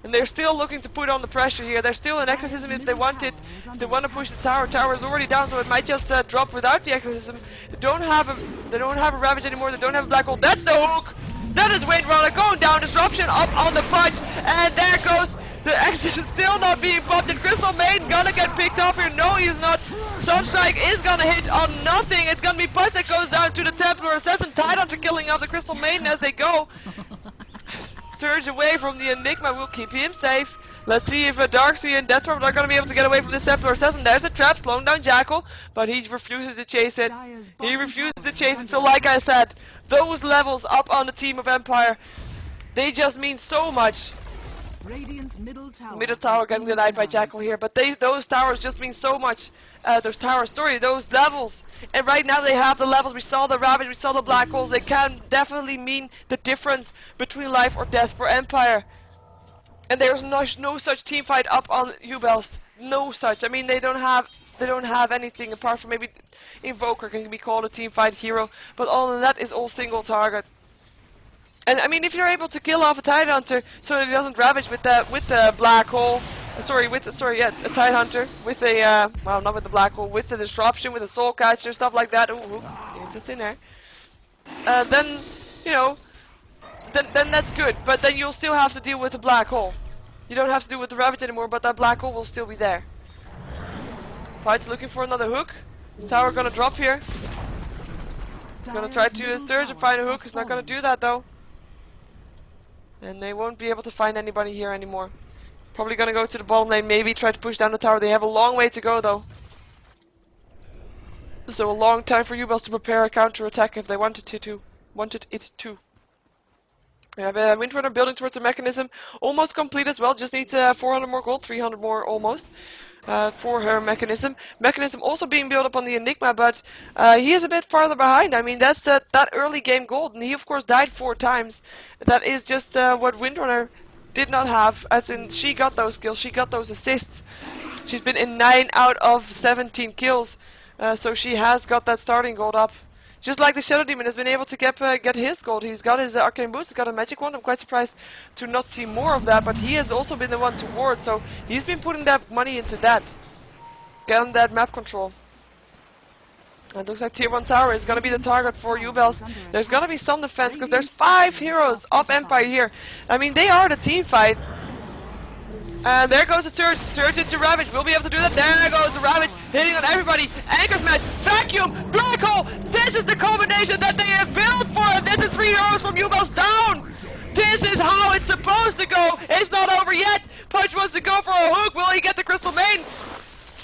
Speaker 1: And they're still looking to put on the pressure here. They're still in exorcism if they want it. They want to push the tower. Tower is already down, so it might just drop without the exorcism. They don't have a ravage anymore. They don't have a black hole. That's the hook. That is Windrunner going down. Disruption up on the punch, and there goes the exorcism. Still not being popped. And Crystal Maiden gonna get picked up here. No, he's not. Sunstrike is gonna hit on nothing. It's gonna be punch that goes down to the Templar Assassin. Tidehunter killing off the Crystal Maiden as they go. Surge away from the Enigma will keep him safe. Let's see if Darkseer and Deathworm are going to be able to get away from this Templar Assassin. There's a trap slowing down Jackal, but he refuses to chase it. He refuses to chase it, so like I said, those levels up on the team of Empire, they just mean so much. Middle tower getting denied by Jackal here, but those towers just mean so much. Those levels. And right now they have the levels. We saw the Ravage, we saw the Black Holes. They can definitely mean the difference between life or death for Empire. And there's no such team fight up on Uebelst. No such. I mean, they don't have anything apart from maybe Invoker can be called a team fight hero, but all of that is all single target. And I mean, if you're able to kill off a Tidehunter so that he doesn't ravage with the Black Hole, a Tidehunter with a well, not with the Black Hole, with the disruption, with the Soul Catcher, stuff like that. Ooh, into thin air. Then you know, then that's good. But then you'll still have to deal with the Black Hole. You don't have to deal with the Ravage anymore, but that Black Hole will still be there. Fight's looking for another hook. Tower gonna drop here. It's gonna try to surge and find a hook. It's not gonna do that though. And they won't be able to find anybody here anymore. Probably gonna go to the bottom lane, maybe try to push down the tower. They have a long way to go though. So a long time for Uebelst to prepare a counter attack if they wanted it to. We have a Windrunner building towards the mechanism, almost complete as well. Just needs 400 more gold, 300 more almost. For her mechanism. Mechanism also being built up on the Enigma, but he is a bit farther behind. I mean, that's that early game gold, and he of course died 4 times. That is just what Windrunner did not have, as in she got those kills, she got those assists. She's been in 9 out of 17 kills, So she has got that starting gold up. Just like the Shadow Demon has been able to get his gold. He's got his arcane boost, he's got a magic wand. I'm quite surprised to not see more of that, but he has also been the one to ward, so he's been putting that money into that. Get on that map control. It looks like tier 1 tower is going to be the target for Uebelst. There's going to be some defense because there's 5 heroes of Empire here. I mean, they are the team fight. And there goes the Surge. Surge into Ravage. We'll be able to do that. There goes the Ravage. Hitting on everybody. Anchor Smash. Vacuum. Black Hole. This is the combination that they have built for. And this is 3 heroes from Uebelst down. This is how it's supposed to go. It's not over yet. Punch wants to go for a hook. Will he get the Crystal Main?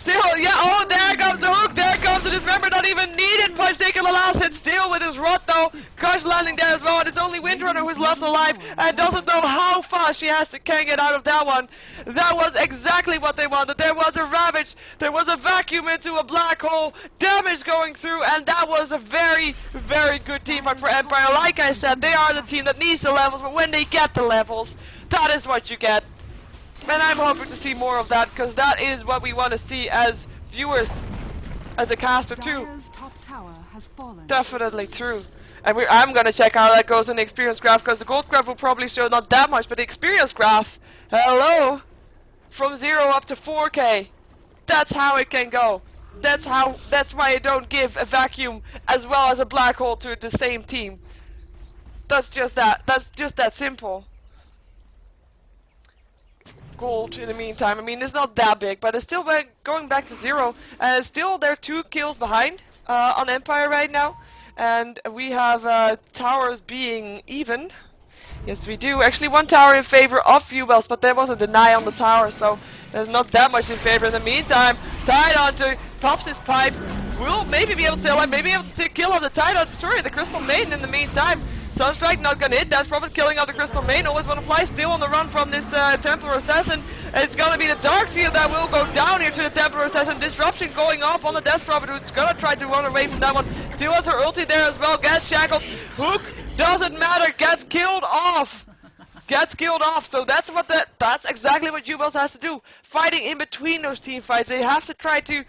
Speaker 1: Still, yeah, oh, there comes the hook, there comes the dismember, not even needed. Punch taking the last hit, still with his rot though. Crush landing there as well, and it's only Windrunner who's left alive and doesn't know how fast she can get out of that one. That was exactly what they wanted. There was a Ravage, there was a vacuum into a black hole, damage going through, and that was a very, very good team fight for Empire. Like I said, they are the team that needs the levels, but when they get the levels, that is what you get. And I'm hoping to see more of that, because that is what we want to see as viewers, as a caster too. Definitely true. And I'm going to check how that goes in the experience graph, because the gold graph will probably show not that much, but the experience graph, hello, from 0 up to 4k. That's how it can go. That's why I don't give a vacuum as well as a black hole to the same team. That's just that simple. Gold in the meantime. I mean, it's not that big, but it's still going back to 0. And still, they're 2 kills behind on Empire right now. And we have towers being even. Yes, we do. Actually, 1 tower in favor of Uebelst, but there was a deny on the tower, so there's not that much in favor. In the meantime, Tidehunter pops his pipe. Will maybe be able to stay alive, maybe able to kill off the Tidehunter. Sorry, the Crystal Maiden in the meantime. Sunstrike not gonna hit, that's probably killing out the Crystal Main. Always wanna fly, still on the run from this Templar Assassin. It's gonna be the Darkseer that will go down here to the Templar Assassin. Disruption going off on the Death Prophet, who's gonna try to run away from that one. Still has her ulti there as well, gets shackled. Hook, doesn't matter, gets killed off. Gets killed off, so that's exactly what Uebelst has to do. Fighting in between those team fights, they have to try to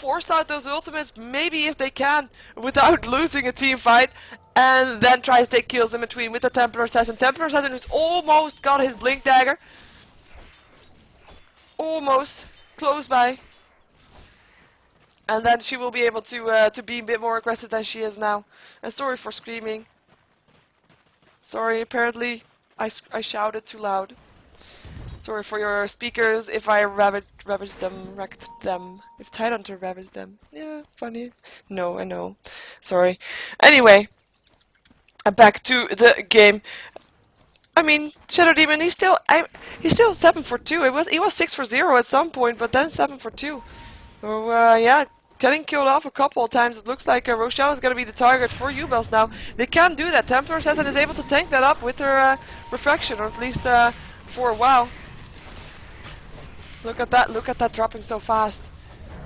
Speaker 1: force out those ultimates, maybe if they can, without losing a team fight, and then try to take kills in between with the Templar Assassin. Templar Assassin who's almost got his Blink Dagger. Almost. Close by. And then she will be able to be a bit more aggressive than she is now. And sorry for screaming. Sorry, apparently I shouted too loud. Sorry for your speakers if I ravaged them, wrecked them. If Tidehunter ravaged them. Yeah, funny. No, I know. Sorry. Anyway, back to the game. I mean, Shadow Demon, he's still 7 for 2. He was 6 for 0 at some point, but then 7 for 2. So yeah, getting killed off a couple of times. It looks like Rochelle is going to be the target for Uebelst now. They can do that. Templar Assassin is able to tank that up with her reflection, or at least for a while. Look at that dropping so fast.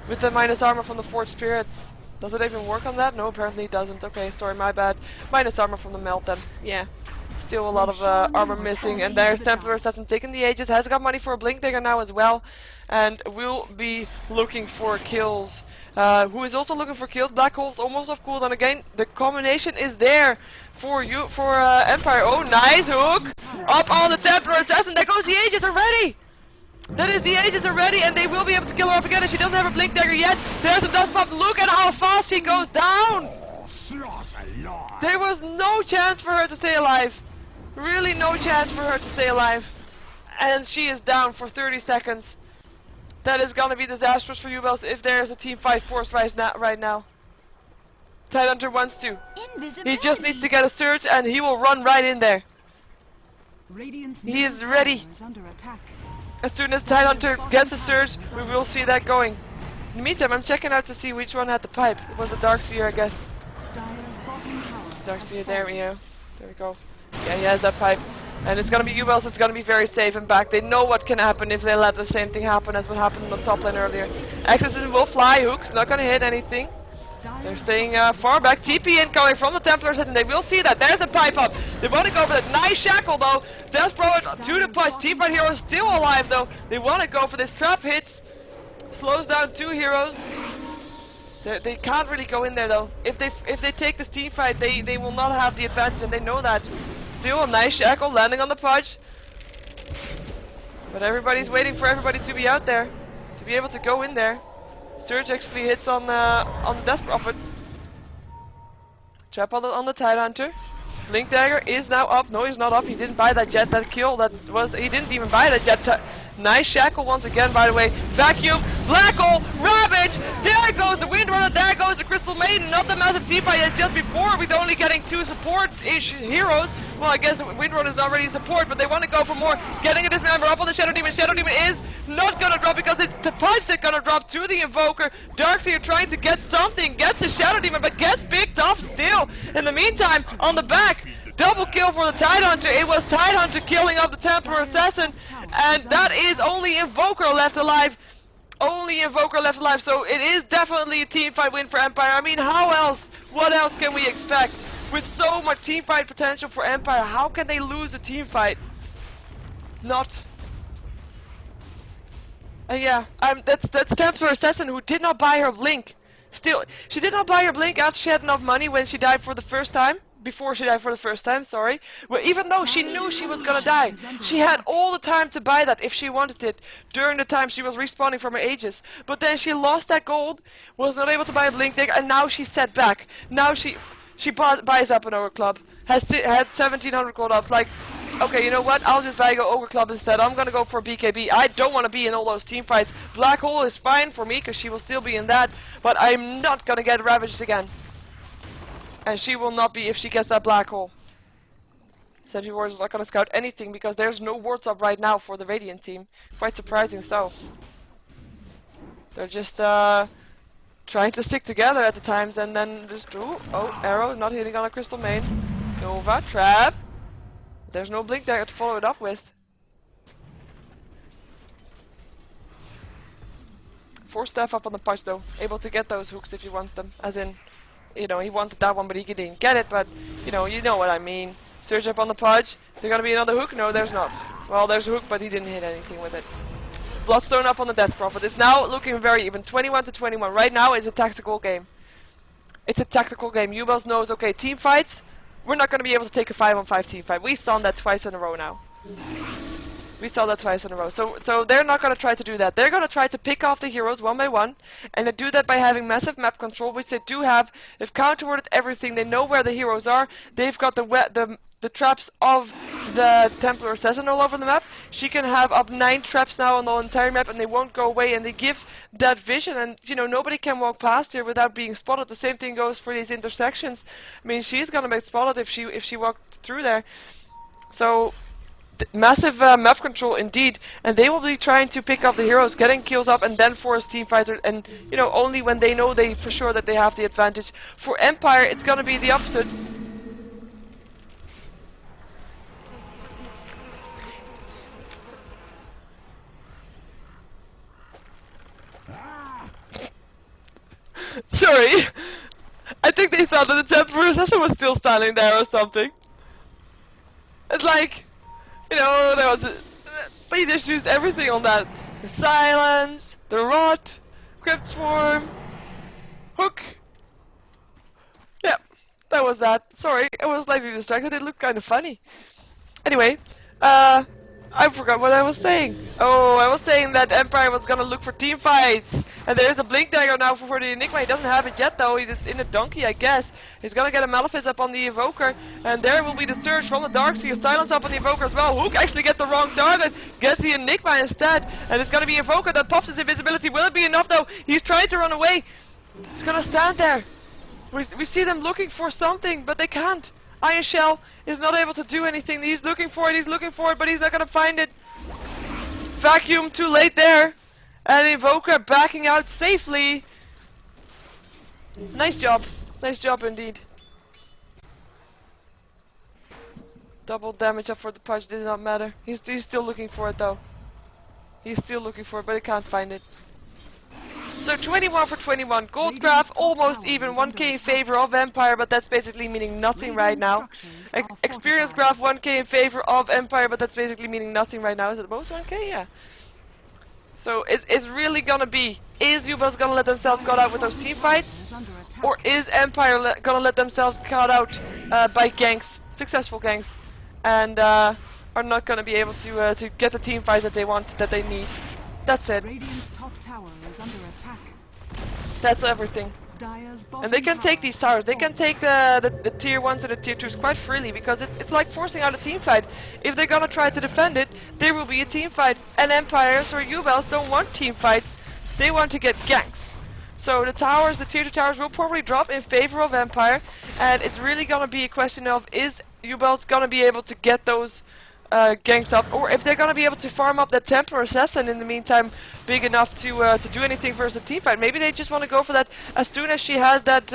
Speaker 1: With the minus armor from the Forged Spirits. Does it even work on that? No, apparently it doesn't. Okay, sorry, my bad. Minus armor from the melt then. Yeah. Still a lot of armor missing. And there's Templar Assassin taking the Aegis. Has got money for a Blink Dagger now as well. And will be looking for kills. Who is also looking for kills? Black Hole's almost off cooldown again. The combination is there for Empire. Oh, nice hook! Up on the Templar Assassin. There goes the Aegis already! That is the Aegis already, and they will be able to kill her off again, and she doesn't have a Blink Dagger yet. There's a Dust Pump. Look at how fast she goes down! There was no chance for her to stay alive. Really no chance for her to stay alive. And she is down for 30 seconds. That is gonna be disastrous for Uebelst if there's a team fight force right now. Tidehunter wants to. He just needs to get a surge, and he will run right in there. He is ready. As soon as Tidehunter gets a surge, we will see that going. In the meantime, I'm checking out to see which one had the pipe. It was a Darkseer, I guess. Darkseer, there we go. There we go. Yeah, he has that pipe. And it's gonna be Uebelst, it's gonna be very safe and back. They know what can happen if they let the same thing happen as what happened on the top lane earlier. Exorcism will fly, Hook's not gonna hit anything. They're staying far back. TP incoming from the Templars, and they will see that. There's a pipe up. They want to go for that. Nice shackle though. Death Prophet to the punch. Team fight hero is still alive though. They want to go for this trap hits. Slows down 2 heroes. They can't really go in there though. If they take this team fight, they will not have the advantage, and they know that. Still a nice shackle landing on the Pudge. But everybody's waiting for everybody to be out there, to be able to go in there. Surge actually hits on the Death Prophet. Trap on the Tidehunter. Blink Dagger is now up. No, he's not up. He didn't buy that jet. That kill he didn't even buy that jet. Nice shackle once again, by the way. Vacuum, Black Hole, Ravage. There goes the Windrunner. There goes the Crystal Maiden. Not the massive team fight as just before, with only getting 2 support-ish heroes. Well, I guess the Windrunner is not really support, but they want to go for more. Getting a dismember up on the Shadow Demon. Shadow Demon is not gonna drop because it's the Pudge that's gonna drop to the Invoker. Darkseer trying to get something, gets the Shadow Demon, but gets picked off still. In the meantime, on the back, double kill for the Tidehunter. It was Tidehunter killing off the Templar Assassin, and that is only Invoker left alive. Only Invoker left alive, so it is definitely a teamfight win for Empire. I mean, how else? What else can we expect? With so much teamfight potential for Empire, how can they lose a teamfight? Not. Yeah, that's Templar Assassin who did not buy her blink. Still, she did not buy her blink after she had enough money when she died for the first time. Before she died for the first time, sorry. Well, even though she knew she was gonna die, she had all the time to buy that if she wanted it during the time she was respawning from her Aegis. But then she lost that gold, was not able to buy a blink dig, and now she's set back. Now she buys up an Ogre Club, had 1700 gold up. Like, okay, you know what? I'll just buy go Ogre Club instead. I'm gonna go for BKB. I don't want to be in all those team fights. Black Hole is fine for me because she will still be in that, but I'm not gonna get ravaged again. And she will not be if she gets that Black Hole. Sentry Ward is not going to scout anything because there's no wards up right now for the Radiant team. Quite surprising so. They're just trying to stick together at the times, and then just oh, arrow not hitting on a Crystal Main. Nova trap. There's no blink there to follow it up with. 4 staff up on the Pudge though, able to get those hooks if he wants them, as in, you know, he wanted that one but he didn't get it, but you know what I mean. Surge up on the Pudge. Is there gonna be another hook? No, there's not. Well, there's a hook, but he didn't hit anything with it. Bloodstone up on the Death Prophet. It's now looking very even, 21 to 21. Right now it's a tactical game. It's a tactical game. Uebelst knows, okay, team fights, we're not gonna be able to take a 5-on-5 team fight. We saw that twice in a row now. We saw that twice in a row. So they're not going to try to do that. They're going to try to pick off the heroes one by one, and they do that by having massive map control, which they do have. They've counterworded everything. They know where the heroes are. They've got the traps of the Templar Assassin all over the map. She can have up 9 traps now on the entire map, and they won't go away, and they give that vision, and you know, nobody can walk past here without being spotted. The same thing goes for these intersections. I mean, she's going to be spotted if she walked through there. So massive map control indeed, and they will be trying to pick up the heroes, getting kills up, and then force team fighter, and you know, only when they know for sure that they have the advantage. For Empire, it's gonna be the opposite. Sorry, I think they thought that the Templar Assassin was still standing there or something. It's like, you know, there was please issues, everything on that. The silence, the rot, crypt swarm, hook. Yeah, that was that. Sorry, I was slightly distracted. It looked kind of funny. Anyway, I forgot what I was saying. Oh, I was saying that Empire was gonna look for team fights. And there's a Blink Dagger now for the Enigma. He doesn't have it yet though. He's in a donkey, I guess. He's gonna get a Malefice up on the Evoker. And there will be the Surge from the Darkseer. Silence up on the Evoker as well. Hook actually gets the wrong target. Gets the Enigma instead. And it's gonna be Evoker that pops his invisibility. Will it be enough though? He's trying to run away. He's gonna stand there. We see them looking for something, but they can't. Iron Shell is not able to do anything. He's looking for it, but he's not gonna find it. Vacuum too late there. And Invoker backing out safely. Nice job. Nice job indeed. Double damage up for the Pudge did not matter. He's still looking for it though. He's still looking for it, but he can't find it. So 21 for 21. Gold graph almost even. 1k in favor of Empire, but that's basically meaning nothing right now. Experience graph 1k in favor of Empire, but that's basically meaning nothing right now. Is it both 1k? Yeah. So it's really gonna be, is Uebelst gonna let themselves got out with those team fights? Or is Empire gonna let themselves cut out by ganks, successful ganks, and are not gonna be able to get the team fights that they want, that they need? That's it.
Speaker 2: Radiant's top tower is under attack.
Speaker 1: That's everything. And they can take these towers. They can take the tier 1s and the tier 2s quite freely, because it's like forcing out a team fight. If they're gonna try to defend it, there will be a team fight. And Empires or Uebelst don't want team fights. They want to get ganks. So the towers, the tier 2 towers, will probably drop in favor of Empire. And it's really gonna be a question of, is Uebelst gonna be able to get those ganks up, or if they're gonna be able to farm up that Templar Assassin in the meantime big enough to do anything versus a team fight. Maybe they just want to go for that. As soon as she has that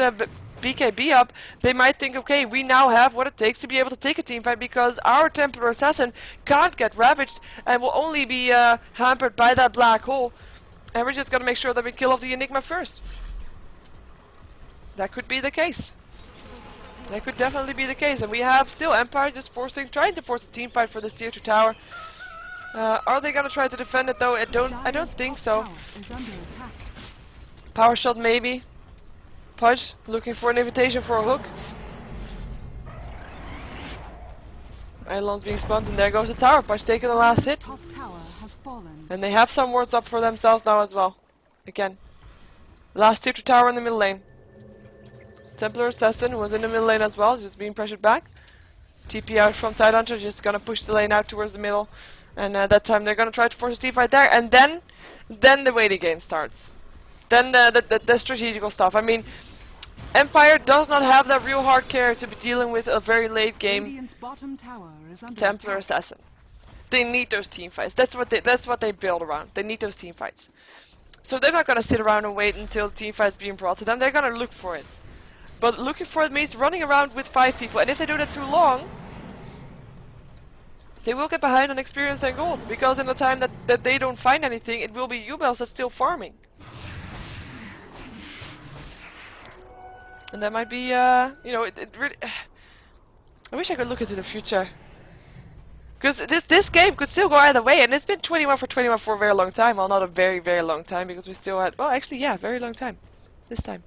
Speaker 1: BKB up, they might think, okay, we now have what it takes to be able to take a team fight, because our Templar Assassin can't get ravaged and will only be hampered by that black hole, and we're just gonna make sure that we kill off the Enigma first. That could be the case. That could definitely be the case, and we have still Empire just trying to force a team fight for this tier 2 tower. Are they gonna try to defend it though? I don't think so. Power shot maybe. Pudge looking for an invitation for a hook. Eidolon's being spun, and there goes the tower. Pudge taking the last hit. And they have some wards up for themselves now as well. Again. Last tier 2 tower in the middle lane. Templar Assassin was in the middle lane as well, just being pressured back. TP out from Tidehunter, just gonna push the lane out towards the middle. And that time they're gonna try to force a team fight there, and then the waiting game starts. Then the strategical stuff. I mean, Empire does not have that real hard care to be dealing with a very late game Templar Assassin. They need those team fights. That's what they build around. They need those team fights. So they're not gonna sit around and wait until the team fight's being brought to them. They're gonna look for it. But looking for it means running around with 5 people, and if they do that too long, they will get behind on experience and gold, because in the time that they don't find anything, it will be Uebelst that's still farming. And that might be, you know, it really... I wish I could look into the future. Because this game could still go either way, and it's been 21 for 21 for a very long time. Well, not a very, very long time, because we still had... Well, actually, yeah, very long time. This time.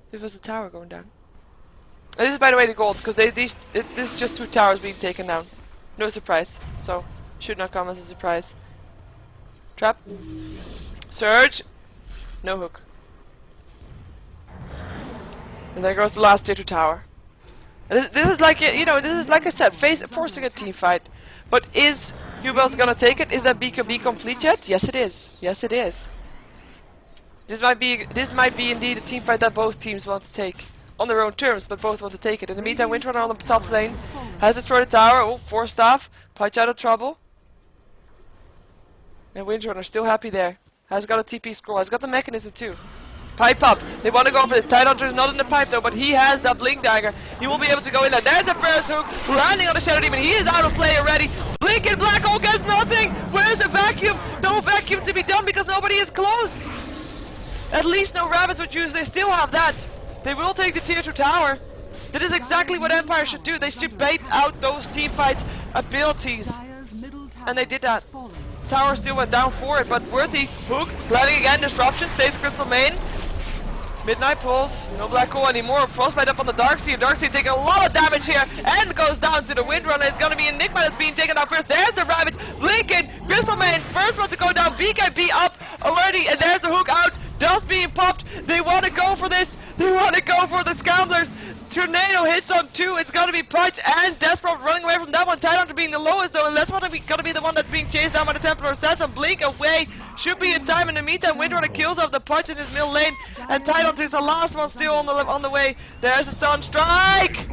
Speaker 1: This was the tower going down. And this is, by the way, the gold, because this is just 2 towers being taken down. No surprise. So, should not come as a surprise. Trap. Surge. No hook. And there goes the last tier 2 tower. And this is like, you know, this is like I said, forcing a team fight. But is Uebelst gonna take it? Is that BKB complete yet? Yes, it is. Yes, it is. This might be indeed a team fight that both teams want to take. On their own terms, but both want to take it. In the meantime, Windrunner on the top lane has destroyed the tower. Oh, 4 staff. Pudge out of trouble. And Windrunner still happy there. Has got a TP scroll. Has got the mechanism too. Pipe up. They want to go for this. Tidehunter is not in the pipe though, but he has that Blink Dagger. He will be able to go in there. There's the first hook. Landing on the Shadow Demon. He is out of play already. Blink and Black Hole gets nothing. Where's the vacuum? No vacuum to be done because nobody is close. At least no rabbits would use. They still have that. They will take the tier 2 tower. That is exactly what Empire should do. They should bait out those team fight abilities. And they did that. Tower still went down for it, but Worthy hook, landing again, disruption, saves Crystal Main. Midnight Pulse, no Black Hole anymore. Frostbite up on the Darkseer. Darkseer taking a lot of damage here and goes down to the Windrunner. It's gonna be Enigma that's being taken out first. There's the Ravage, blinking. Crystal Main, first one to go down. BKB up already, and there's the hook out. Dust being popped. They want to go for this. They want to go for the Scamblers. Tornado hits on 2. It's gonna be Pudge and Deathprop running away from that one. Tidehunter being the lowest though, and that's gonna be the one that's being chased down by the Templar Assassin. Blink away. Should be in time. In the meantime, Windrunner kills off the Pudge in his middle lane, and Tidehunter is the last one still on the way. There's a Sun Strike.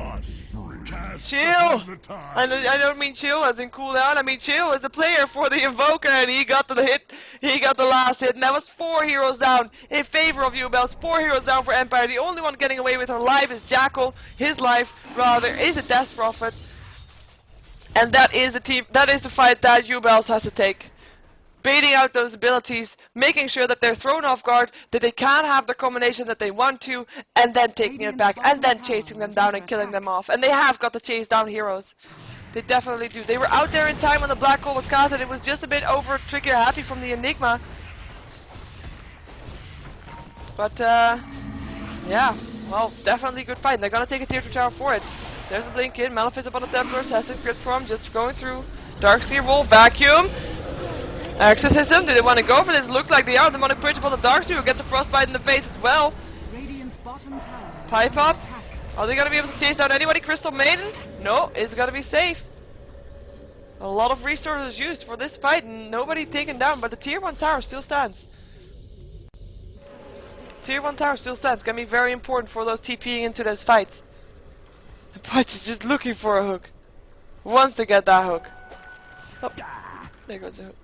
Speaker 1: Chill. I don't mean chill as in cool down. I mean chill as a player for the Invoker, and he got the hit. He got the last hit, and that was 4 heroes down in favor of Uebelst. 4 heroes down for Empire. The only one getting away with her life is Jackal. His life, rather, is a Death Prophet, and that is the fight that Uebelst has to take. Baiting out those abilities, making sure that they're thrown off guard, that they can't have the combination that they want to, and then taking it back, and then chasing them down and killing them off. And they have got to chase down heroes. They definitely do. They were out there in time when the Black Hole was cast, and it was just a bit over trigger happy from the Enigma. But yeah, well, definitely good fight. And they're gonna take a tier 2 tower for it. There's a blink in. Malefice up on the Templar, testing crit from, just going through. Darkseer will vacuum. Exorcism, do they want to go for this? Looks like they are. Demonic Bridge upon the Darkseer, who gets a frostbite in the face as well.
Speaker 2: Radiant's bottom tower
Speaker 1: Pipe up.
Speaker 2: attack.
Speaker 1: Are they gonna be able to chase down anybody? Crystal Maiden? No, it's gonna be safe. A lot of resources used for this fight and nobody taken down, but the tier 1 tower still stands. Tier 1 tower still stands. Gonna be very important for those TPing into those fights. The Punch is just looking for a hook. Wants to get that hook. Oh, there goes the hook.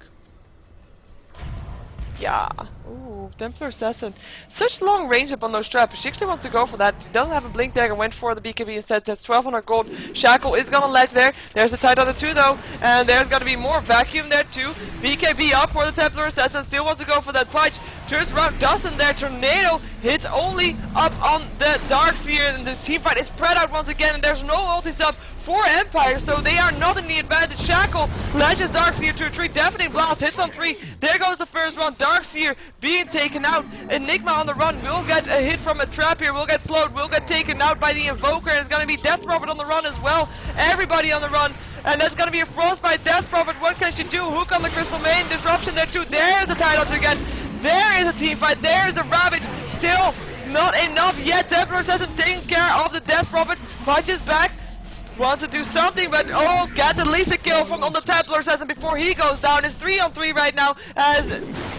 Speaker 1: Yeah. Ooh, Templar Assassin. Such long range up on those traps. She actually wants to go for that. She doesn't have a blink dagger. Went for the BKB instead. That's 1200 gold. Shackle is gonna ledge there. There's a tight on the 2 though. And there's gonna be more vacuum there too. BKB up for the Templar Assassin. Still wants to go for that punch. Turns around, doesn't there. Tornado hits only up on the Darkseer. And the team fight is spread out once again. And there's no ultis up for Empire, so they are not in the advantage. Shackle ledges Darkseer to a tree. Deafening Blast hits on 3. There goes the first one. Darkseer being taken out. Enigma on the run will get a hit from a trap here. Will get slowed. Will get taken out by the Invoker. And it's going to be Death Prophet on the run as well. Everybody on the run. And that's going to be a Frostbite. Death Prophet, what can she do? Hook on the Crystal Main. Disruption there too. There's the title again. There is a team fight. There's a Ravage. Still not enough yet. Templar Assassin taking care of the Death Prophet. Punches back. Wants to do something, but oh, gets at least a kill from on the Templar Assassin before he goes down. It's 3-on-3 right now as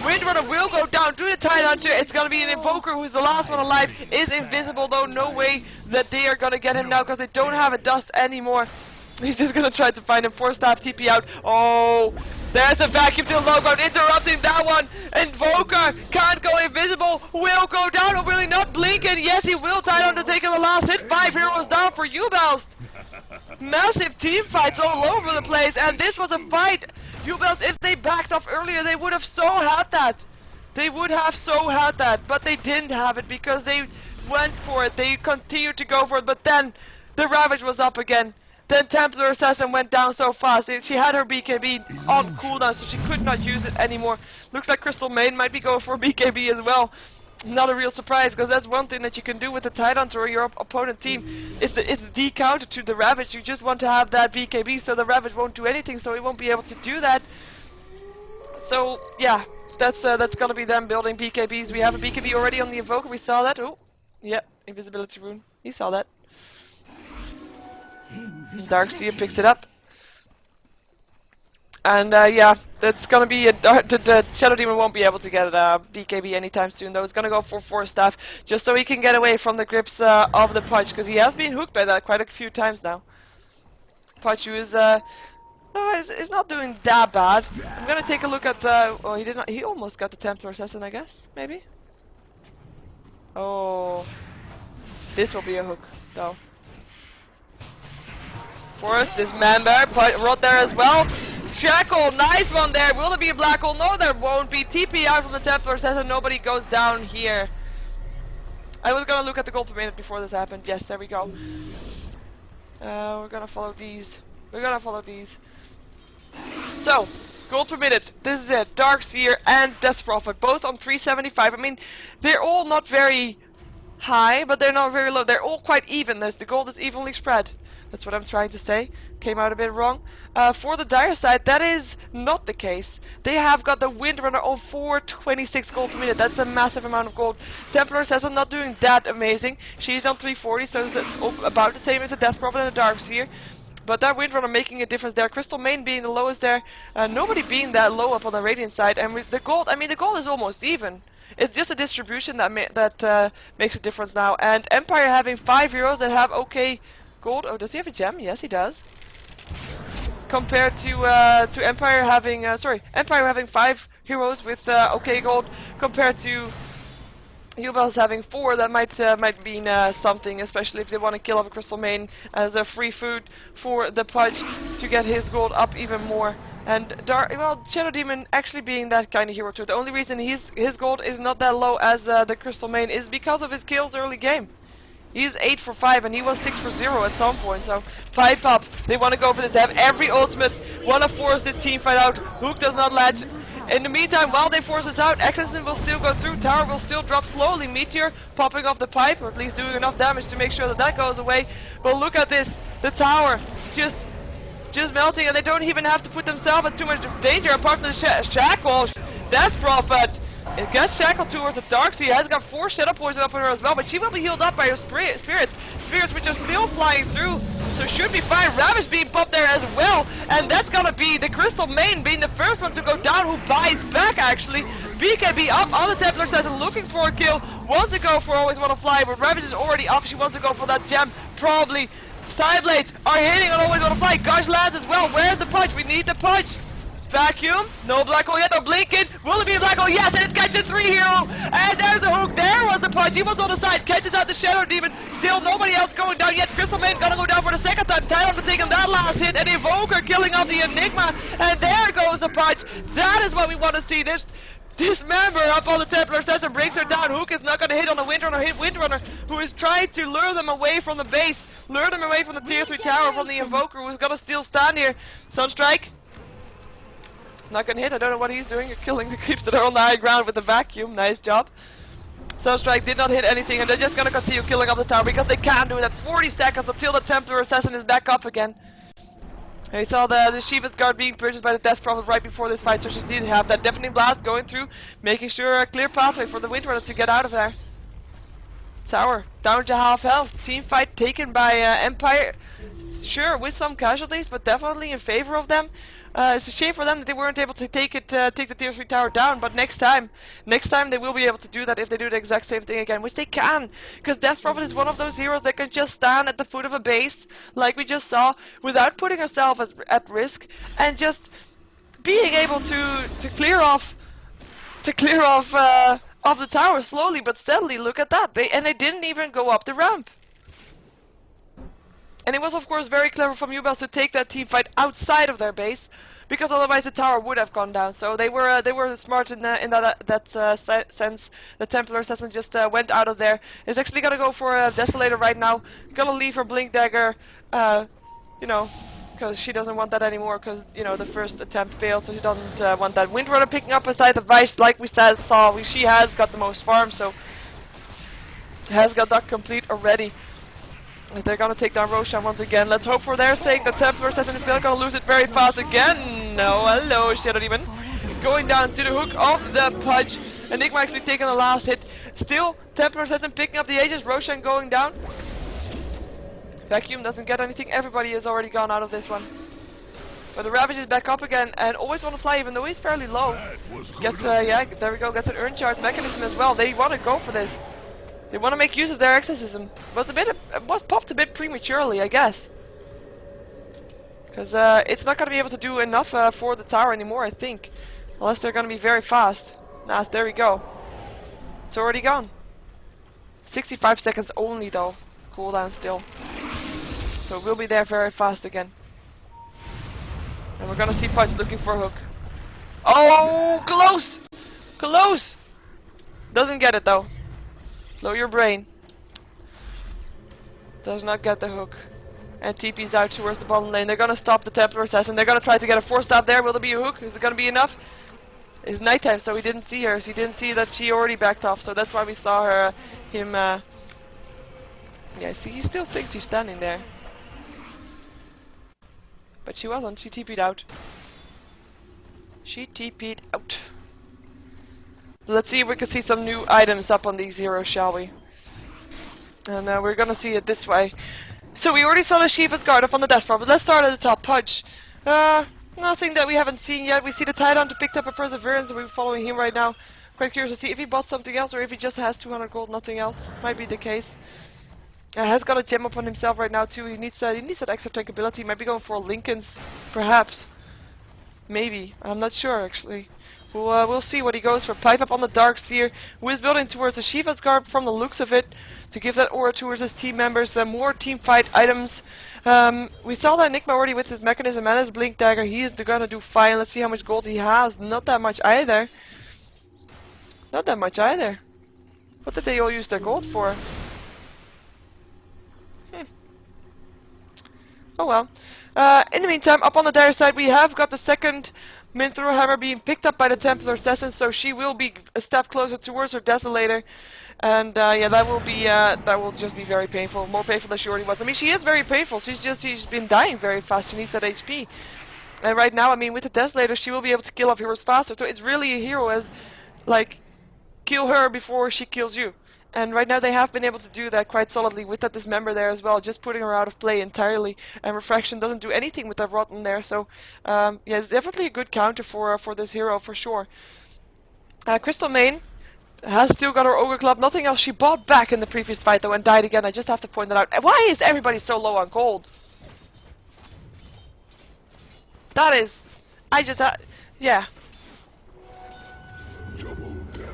Speaker 1: Windrunner will go down to the Tide Hunter. It's going to be an Invoker who's the last one alive. Is invisible though. No way that they are going to get him now because they don't have a dust anymore. He's just going to try to find him. 4-staff TP out. Oh, there's the vacuum to the low ground, interrupting that one. Invoker can't go invisible. Will go down. Or will he not blink? And yes, he will. Tide Hunter taking the last hit. 5 heroes down for Uebelst. Massive team fights all over the place, and this was a fight. Uebelst, if they backed off earlier, they would have so had that. They would have so had that, but they didn't have it because they went for it. They continued to go for it, but then the Ravage was up again. Then Templar Assassin went down so fast. She had her BKB on cooldown, so she could not use it anymore. Looks like Crystal Maiden might be going for BKB as well. Not a real surprise, because that's one thing that you can do with the Tidehunter or your opponent team. It's the counter to the Ravage. You just want to have that BKB so the Ravage won't do anything, so he won't be able to do that. So yeah, that's gonna be them building BKBs. We have a BKB already on the Invoker. We saw that. Oh, yeah, invisibility rune. He saw that. Darkseer picked it up. And yeah, that's gonna be the Shadow Demon won't be able to get BKB anytime soon though. He's gonna go for 4-staff just so he can get away from the grips of the Punch, because he has been hooked by that quite a few times now. Punch is not doing that bad. I'm gonna take a look at oh, he did not. He almost got the Templar Assassin, I guess. Maybe. Oh, this will be a hook though. Forest is man there, Rod there as well. Shackle, nice one there. Will there be a black hole? No, there won't be. TP out from the Templar Assassin. Nobody goes down here. I was gonna look at the gold per minute before this happened. Yes, there we go. We're gonna follow these. We're gonna follow these. So, gold per minute. This is it. Darkseer and Death Prophet, both on 375. I mean, they're all not very high, but they're not very low. They're all quite even. The gold is evenly spread. That's what I'm trying to say. Came out a bit wrong. For the Dire side, that is not the case. They have got the Windrunner on 426 gold per minute. That's a massive amount of gold. Templar Assassin not doing that amazing. She's on 340, so it's about the same as the Death Prophet and the Darkseer. But that Windrunner making a difference there. Crystal Main being the lowest there. Nobody being that low up on the Radiant side. And with the gold, I mean, the gold is almost even. It's just a distribution that makes a difference now. And Empire having 5 heroes that have okay gold. Oh, does he have a gem? Yes, he does. Compared to Empire having Empire having 5 heroes with okay gold, compared to Uebelst having 4. That might mean something, especially if they want to kill off a Crystal Main as a free food for the Pudge to get his gold up even more. And Shadow Demon actually being that kind of hero too. The only reason his gold is not that low as the Crystal Main is because of his kills early game. He's 8 for 5 and he was 6 for 0 at some point, so pipe up. They want to go for this. They have every ultimate. Want to force this team fight out. Hook does not latch. In the meantime, while they force us out, Exorcism will still go through, tower will still drop slowly, Meteor popping off the pipe, or at least doing enough damage to make sure that that goes away. But look at this, the tower just melting, and they don't even have to put themselves in too much danger apart from the Shackle. That's Prophet. It gets Shackle towards the dark. He has got 4 Shadow Poison up on her as well, but she will be healed up by her spirits. Spirits which are still flying through, so should be fine. Ravage being popped there as well, and that's gonna be the Crystal Main being the first one to go down, who buys back actually. BKB up on the Templar says looking for a kill, wants to go for Always Wanna Fly, but Ravage is already up. She wants to go for that gem, probably. Side blades are hitting on Always Wanna Fly. Gush lands as well. Where's the punch? We need the punch. Vacuum. No black hole yet. No blinking. Will it be a black hole? Yes, and it's catching 3 hero. And there's a hook. There was the punch. He was on the side. Catches out the Shadow Demon. Still nobody else going down yet. Crystal Man gonna go down for the second time. Tyler for taking that last hit. And Evoker killing off the Enigma. And there goes the punch. That is what we want to see. This member up on the Templar Assassin brings her down. Hook is not going to hit on the Windrunner. Hit Windrunner, who is trying to lure them away from the base. Lure them away from the tier 3 tower, from the Invoker, who's going to still stand here. Sunstrike. Not going to hit. I don't know what he's doing. You're killing the creeps that are on the high ground with the vacuum. Nice job. Sunstrike did not hit anything, and they're just going to continue killing up the tower because they can do it at 40 seconds until the Templar Assassin is back up again. We saw the Sheever's guard being purchased by the Death Prophet right before this fight, so she did have that Deafening Blast going through, making sure a clear pathway for the Windrunner to get out of there. Tower down to half health. Team fight taken by Empire. Sure, with some casualties, but definitely in favor of them. It's a shame for them that they weren't able to take the tier 3 tower down, but next time they will be able to do that if they do the exact same thing again, which they can, because Death Prophet is one of those heroes that can just stand at the foot of a base, like we just saw, without putting herself at risk, and just being able to clear off of the tower slowly but steadily. Look at that, they didn't even go up the ramp. And it was of course very clever from Uebelst to take that team fight outside of their base, because otherwise the tower would have gone down. So they were smart in that sense. The Templar Assassin just went out of there. Is actually gonna go for a Desolator right now. Gonna leave her Blink Dagger, you know, because she doesn't want that anymore. Because you know the first attempt failed, so she doesn't want that. Windrunner picking up inside the Vice, like we saw. She has got the most farm, so has got that complete already. They're gonna take down Roshan once again. Let's hope for their sake the Templar Assassin is gonna lose it very fast again. No, hello, Shadow Demon. Going down to the hook of the punch. Enigma actually taking the last hit. Still, Templar Assassin picking up the Aegis. Roshan going down. Vacuum doesn't get anything. Everybody has already gone out of this one. But the Ravage is back up again and Always Wanna Fly, even though he's fairly low. Get yeah, there we go. Get an Urn Charge mechanism as well. They want to go for this. They want to make use of their exorcism. It was popped a bit prematurely, I guess. Because it's not going to be able to do enough for the tower anymore, I think. Unless they're going to be very fast. Nah, there we go. It's already gone. 65 seconds only though. Cooldown still. So we'll be there very fast again. And we're going to see Punch looking for a hook. Oh, close! Close! Doesn't get it though. Slow your brain. Does not get the hook. And TP's out towards the bottom lane. They're gonna stop the Templar Assassin. They're gonna try to get a 4-stab there. Will there be a hook? Is it gonna be enough? It's nighttime, so we didn't see her. She didn't see that she already backed off. So that's why we saw her, yeah, see, you still think she's standing there. But she wasn't. She TP'd out. She TP'd out. Let's see if we can see some new items up on these heroes, shall we? And we're gonna see it this way. So we already saw the Sheever's guard up on the Death Prophet. Let's start at the top. Punch. Nothing that we haven't seen yet. We see the Titan to picked up a Perseverance, and we're following him right now. Quite curious to see if he bought something else or if he just has 200 gold, nothing else. Might be the case. Has got a gem up on himself right now too. He needs that extra tankability. Might be going for Lincoln's, perhaps. Maybe. I'm not sure actually. We'll see what he goes for. Pipe up on the Dark Seer, who is building towards the Sheever's guard from the looks of it, to give that aura towards his team members. More team fight items. We saw that Enigma already with his mechanism and his Blink Dagger. He is gonna do fine. Let's see how much gold he has. Not that much either. Not that much either. What did they all use their gold for? Oh well. In the meantime, up on the dire side, we have got the second Minthro Hammer being picked up by the Templar Assassin, so she will be a step closer towards her Desolator. And yeah, that will just be very painful, more painful than she already was. I mean, she is very painful. She's been dying very fast. She needs that HP. And right now, I mean, with the Desolator, she will be able to kill off heroes faster. So it's really a hero as, like, kill her before she kills you. And right now they have been able to do that quite solidly with that Dismember there as well, just putting her out of play entirely. And Refraction doesn't do anything with that Rotten there, so yeah, it's definitely a good counter for this hero for sure. Crystal Main has still got her Ogre Club, nothing else. She bought back in the previous fight though and died again. I just have to point that out. Why is everybody so low on gold? That is, yeah.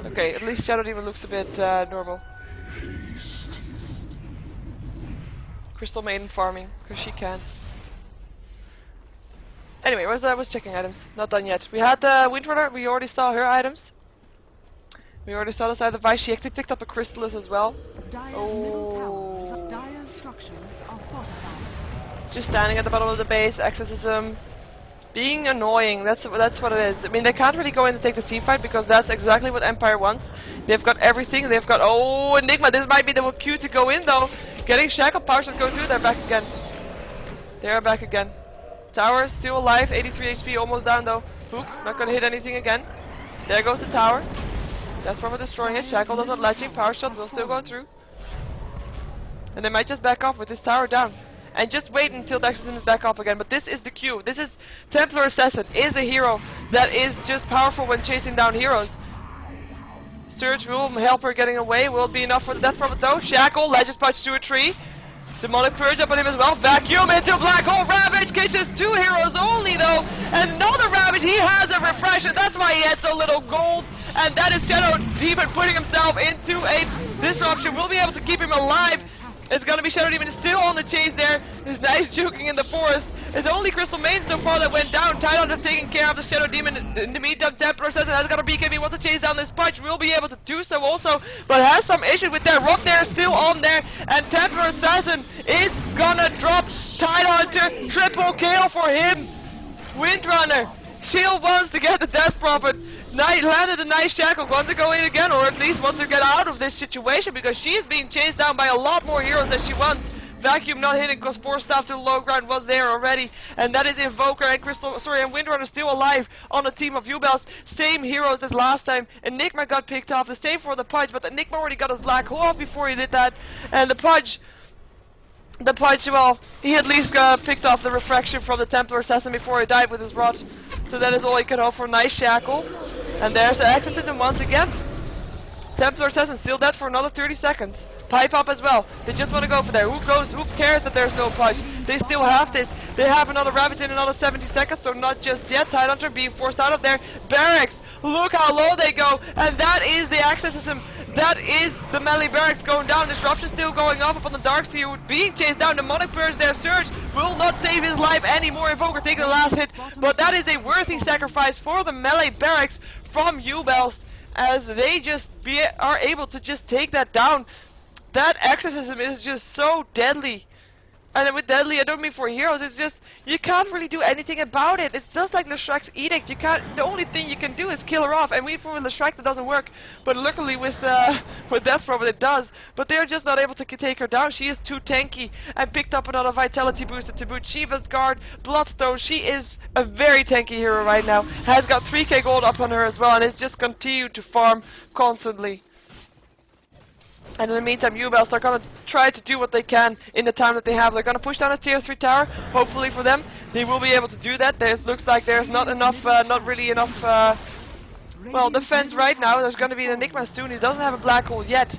Speaker 1: Okay, at least Shadow Demon looks a bit normal. Crystal Maiden farming, because she can. Anyway, I was checking items. Not done yet. We had Windrunner, we already saw her items. We already saw the side of the Vice. She actually picked up a Crystallis as well.
Speaker 2: Dire's middle tower, Dire's structures are fortified.
Speaker 1: Just standing at the bottom of the base, Exorcism. Being annoying, that's what it is. I mean, they can't really go in and take the team fight because that's exactly what Empire wants. They've got everything, they've got, oh, Enigma, this might be the cue to go in though. Getting Shackle Power should go through, they're back again. They are back again. Tower still alive, 83 HP, almost down though. Hook, not gonna hit anything again. There goes the tower. That's probably destroying it. Shackle does not latching, Power Shot will still go through. And they might just back off with this tower down. And just wait until the Exorcism is back up again. But this is the cue. This is Templar Assassin is a hero that is just powerful when chasing down heroes. Surge will help her getting away. Will it be enough for the death prophet though? Shackle, Legends Punch to a tree. Demonic Purge up on him as well. Vacuum into Black Hole. Ravage catches 2 heroes only though. And another Ravage. He has a refresher. That's why he has so little gold. And that is Shadow Demon putting himself into a disruption. We'll be able to keep him alive. It's gonna be Shadow Demon still on the chase there. His nice juking in the forest. It's only Crystal Main so far that went down. Tidal just taking care of the Shadow Demon. In the meantime, Templar says it has got a BKB, wants to chase down this punch. Will be able to do so also, but has some issue with that Rock there, still on there. And Templar Assassin is gonna drop Tidal Hunter. Triple kill for him. Windrunner still wants to get the Death Prophet. Landed a nice shackle, wants to go in again, or at least wants to get out of this situation because she is being chased down by a lot more heroes than she wants. Vacuum not hitting because Force Staff to the low ground was there already, and that is Invoker and and Windrunner still alive on a team of Uebelst. Same heroes as last time. Enigma got picked off, the same for the Pudge, but Enigma already got his Black Hole off before he did that, and the Pudge, well, he at least picked off the refraction from the Templar Assassin before he died with his rod. So that is all he can hope for. Nice shackle. And there's the Exorcism once again. Templar Assassin still dead for another 30 seconds. Pipe up as well. They just want to go for there. Who cares that there's no punch? They still have this. They have another Ravage in another 70 seconds, so not just yet. Tidehunter being forced out of there. Barracks. Look how low they go. And that is the Exorcism. That is the melee barracks going down. Disruption still going off upon the Darkseer, being chased down. Demonic Purge there. Surge will not save his life anymore. Invoker taking the last hit. But that is a worthy sacrifice for the melee barracks from Uebelst, as they just are able to just take that down. That Exorcism is just so deadly. And with deadly, I don't mean for heroes, it's just, you can't really do anything about it. It's just like Leshrakt's Edict. The only thing you can do is kill her off. And with Leshrakt that doesn't work. But luckily with Death Prophet it does. But they're just not able to take her down. She is too tanky. And picked up another Vitality booster to boot. Sheeva's Guard, Bloodstone. She is a very tanky hero right now. Has got 3k gold up on her as well. And has just continued to farm constantly. And in the meantime, Uebelst are going to try to do what they can in the time that they have. They're going to push down a tier 3 tower. Hopefully for them, they will be able to do that. It looks like there's not really enough, well, defense right now. There's going to be an Enigma soon. He doesn't have a Black Hole yet.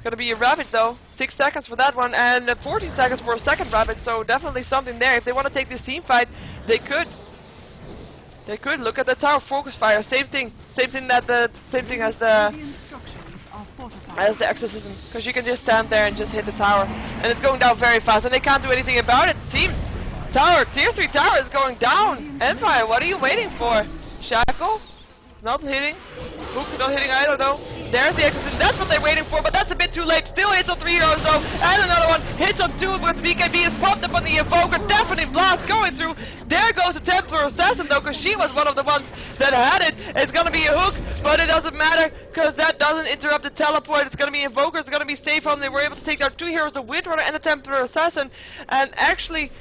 Speaker 1: Going to be a Ravage though. 6 seconds for that one, and 14 seconds for a second Ravage. So definitely something there. If they want to take this team fight, they could. They could. Look at the tower. Focus fire. Same thing. Same thing as the Exorcism, because you can just stand there and just hit the tower, and it's going down very fast, and they can't do anything about it. Team tower, tier 3 tower is going down. Empire, what are you waiting for? Shackle, not hitting. Hook, not hitting either though. There's the exit, and that's what they're waiting for, but that's a bit too late. Still hits on 3 heroes though, and another one hits on 2 with BKB is popped up on the Evoker. Definitely blast going through. There goes the Templar Assassin though, because she was one of the ones that had it. It's gonna be a hook, but it doesn't matter, because that doesn't interrupt the teleport. It's gonna be Invoker, it's gonna be safe home. They were able to take down 2 heroes, the Windrunner and the Templar Assassin, and actually,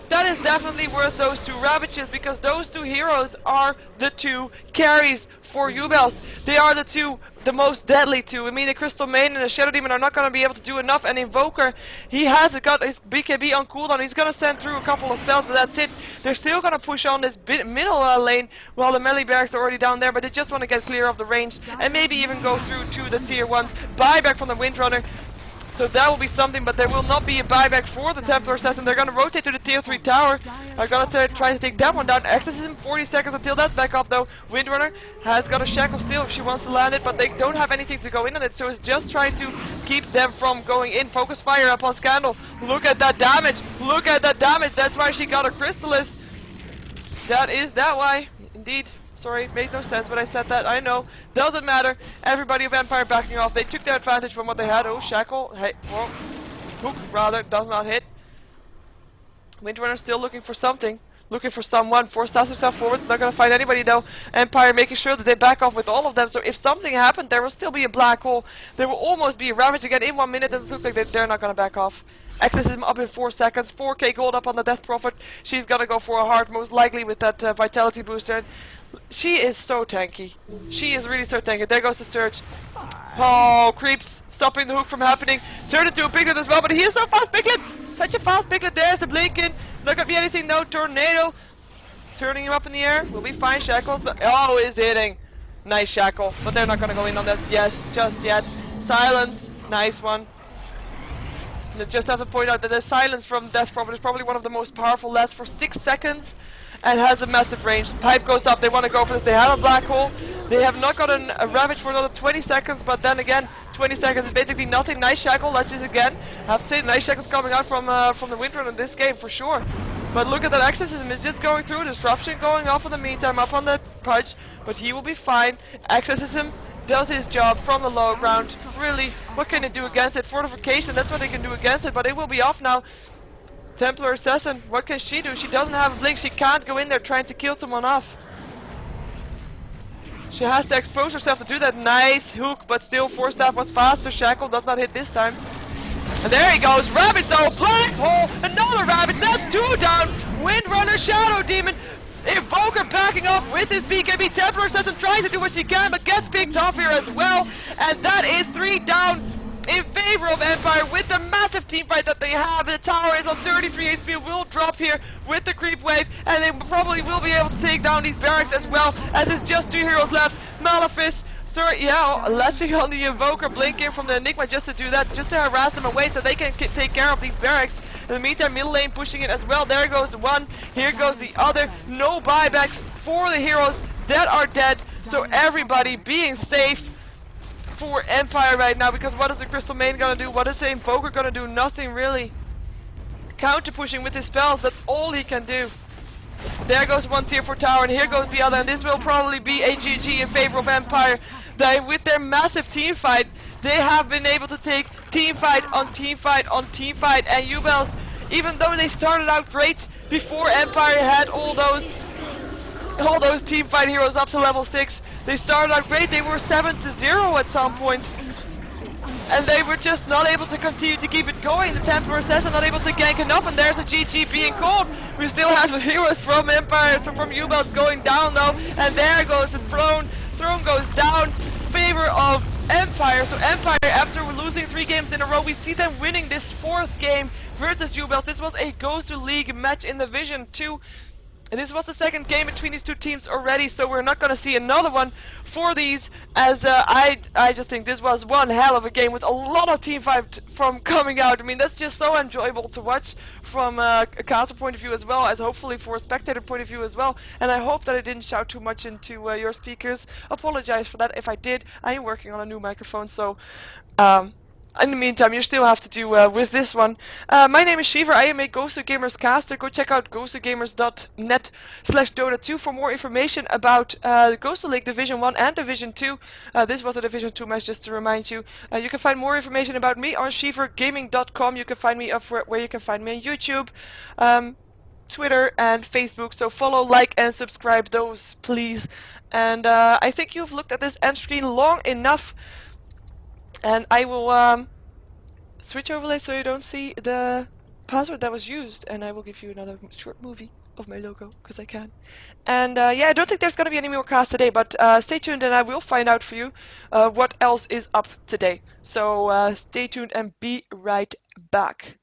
Speaker 1: that is definitely worth those 2 Ravages, because those 2 heroes are the 2 carries for Uebelst. They are the most deadly 2. I mean, the Crystal Maiden and the Shadow Demon are not going to be able to do enough, and Invoker, he has got his BKB on cooldown. He's going to send through a couple of spells, but that's it. They're still going to push on this middle lane, while the melee barracks are already down there, but they just want to get clear of the range, and maybe even go through to the tier 1 buyback from the Windrunner. So that will be something, but there will not be a buyback for the Templar Assassin. They're going to rotate to the tier 3 tower. They're going to try to take that one down. Exorcism, 40 seconds until that's back up though. Windrunner has got a shackle still if she wants to land it, but they don't have anything to go in on it, so it's just trying to keep them from going in. Focus fire upon Scandal. Look at that damage. Look at that damage. That's why she got a Chrysalis. That is that why. Indeed. Sorry, made no sense when I said that, I know. Doesn't matter. Everybody of Empire backing off. They took their advantage from what they had. Oh, Shackle. Hey, whoa. Hook, rather, does not hit. Windrunner still looking for something. Looking for someone. Forces herself forward. Not gonna find anybody though. Empire making sure that they back off with all of them. So if something happened, there will still be a black hole. There will almost be a Ravage again in 1 minute, and it looks like they're not gonna back off. Exorcism up in 4 seconds. 4k gold up on the Death Prophet. She's gonna go for a heart, most likely with that Vitality booster. She is so tanky. She is really so tanky. There goes the Surge. Oh, creeps. Stopping the hook from happening. Turned into a Piglet as well, but he is so fast, Piglet! Such a fast Piglet. There's the Blinken. Not gonna be anything, no. Tornado. Turning him up in the air. Will be fine. Shackle. Oh, is hitting. Nice Shackle. But they're not gonna go in on that. Yes, just yet. Silence. Nice one. Just have to point out that the silence from Death Prophet is probably one of the most powerful. Lasts for 6 seconds and has a massive range. Pipe goes up. They want to go for this. They have a black hole. They have not gotten a Ravage for another 20 seconds, but then again, 20 seconds is basically nothing. Nice Shackle. Let's just again have to say nice Shackle's coming out from the Windrunner in this game for sure. But look at that Exorcism. It's just going through. Disruption going off in the meantime up on the Pudge, but he will be fine. Exorcism does his job from the low ground. Really, what can it do against it? Fortification, that's what they can do against it, but it will be off now. Templar Assassin, what can she do? She doesn't have a blink, she can't go in there trying to kill someone off. She has to expose herself to do that. Nice hook, but still Force Staff was faster. Shackle does not hit this time. And there he goes, Ravage though, black hole, another Ravage, that's 2 down. Windrunner, Shadow Demon, Invoker backing up with his BKB. Templar Assassin trying to do what she can, but gets picked off here as well. And that is 3 down in favor of Empire with the massive team fight that they have. The tower is on 33 HP, will drop here with the creep wave, and they probably will be able to take down these barracks as well, as it's just 2 heroes left. Malefice, sorry, yeah, latching on the Invoker, blinking from the Enigma just to do that, just to harass them away so they can take care of these barracks. In the meantime, middle lane pushing it as well. There goes one, here goes the other. No buybacks for the heroes that are dead. So everybody being safe for Empire right now, because what is the Crystal Maiden gonna do? What is the Invoker gonna do? Nothing really. Counter pushing with his spells, that's all he can do. There goes one tier 4 tower, and here goes the other, and this will probably be a GG in favor of Empire. They, with their massive team fight, they have been able to take team fight on team fight on team fight, and Uebelst, even though they started out great before Empire had all those team fight heroes up to level 6, they started out great. They were 7-0 at some point, and they were just not able to continue to keep it going. The Templar Assassin not able to gank enough, and there's a GG being called. We still have the heroes from Empire, so from Uebelst going down though, and there goes the throne. Throne goes down in favor of Empire. So Empire, after losing 3 games in a row, we see them winning this 4th game versus Uebelst. This was a GosuLeague match in Division 2. And this was the 2nd game between these 2 teams already, so we're not going to see another one for these, as I just think this was one hell of a game with a lot of team fight from coming out. I mean, that's just so enjoyable to watch from a caster point of view as well as hopefully for a spectator point of view as well. And I hope that I didn't shout too much into your speakers. Apologize for that if I did. I am working on a new microphone, so In the meantime, you still have to do with this one. My name is Sheever. I am a GosuGamers caster. Go check out gosugamers.net/Dota2 for more information about the GosuLeague Division 1 and Division 2. This was a Division 2 match, just to remind you. You can find more information about me on SheeverGaming.com. You can find me up where you can find me on YouTube, Twitter, and Facebook. So follow, like, and subscribe those, please. And I think you've looked at this end screen long enough. And I will switch overlay so you don't see the password that was used, and I will give you another short movie of my logo, because I can. And yeah, I don't think there's going to be any more casts today, but stay tuned and I will find out for you what else is up today. So stay tuned and be right back.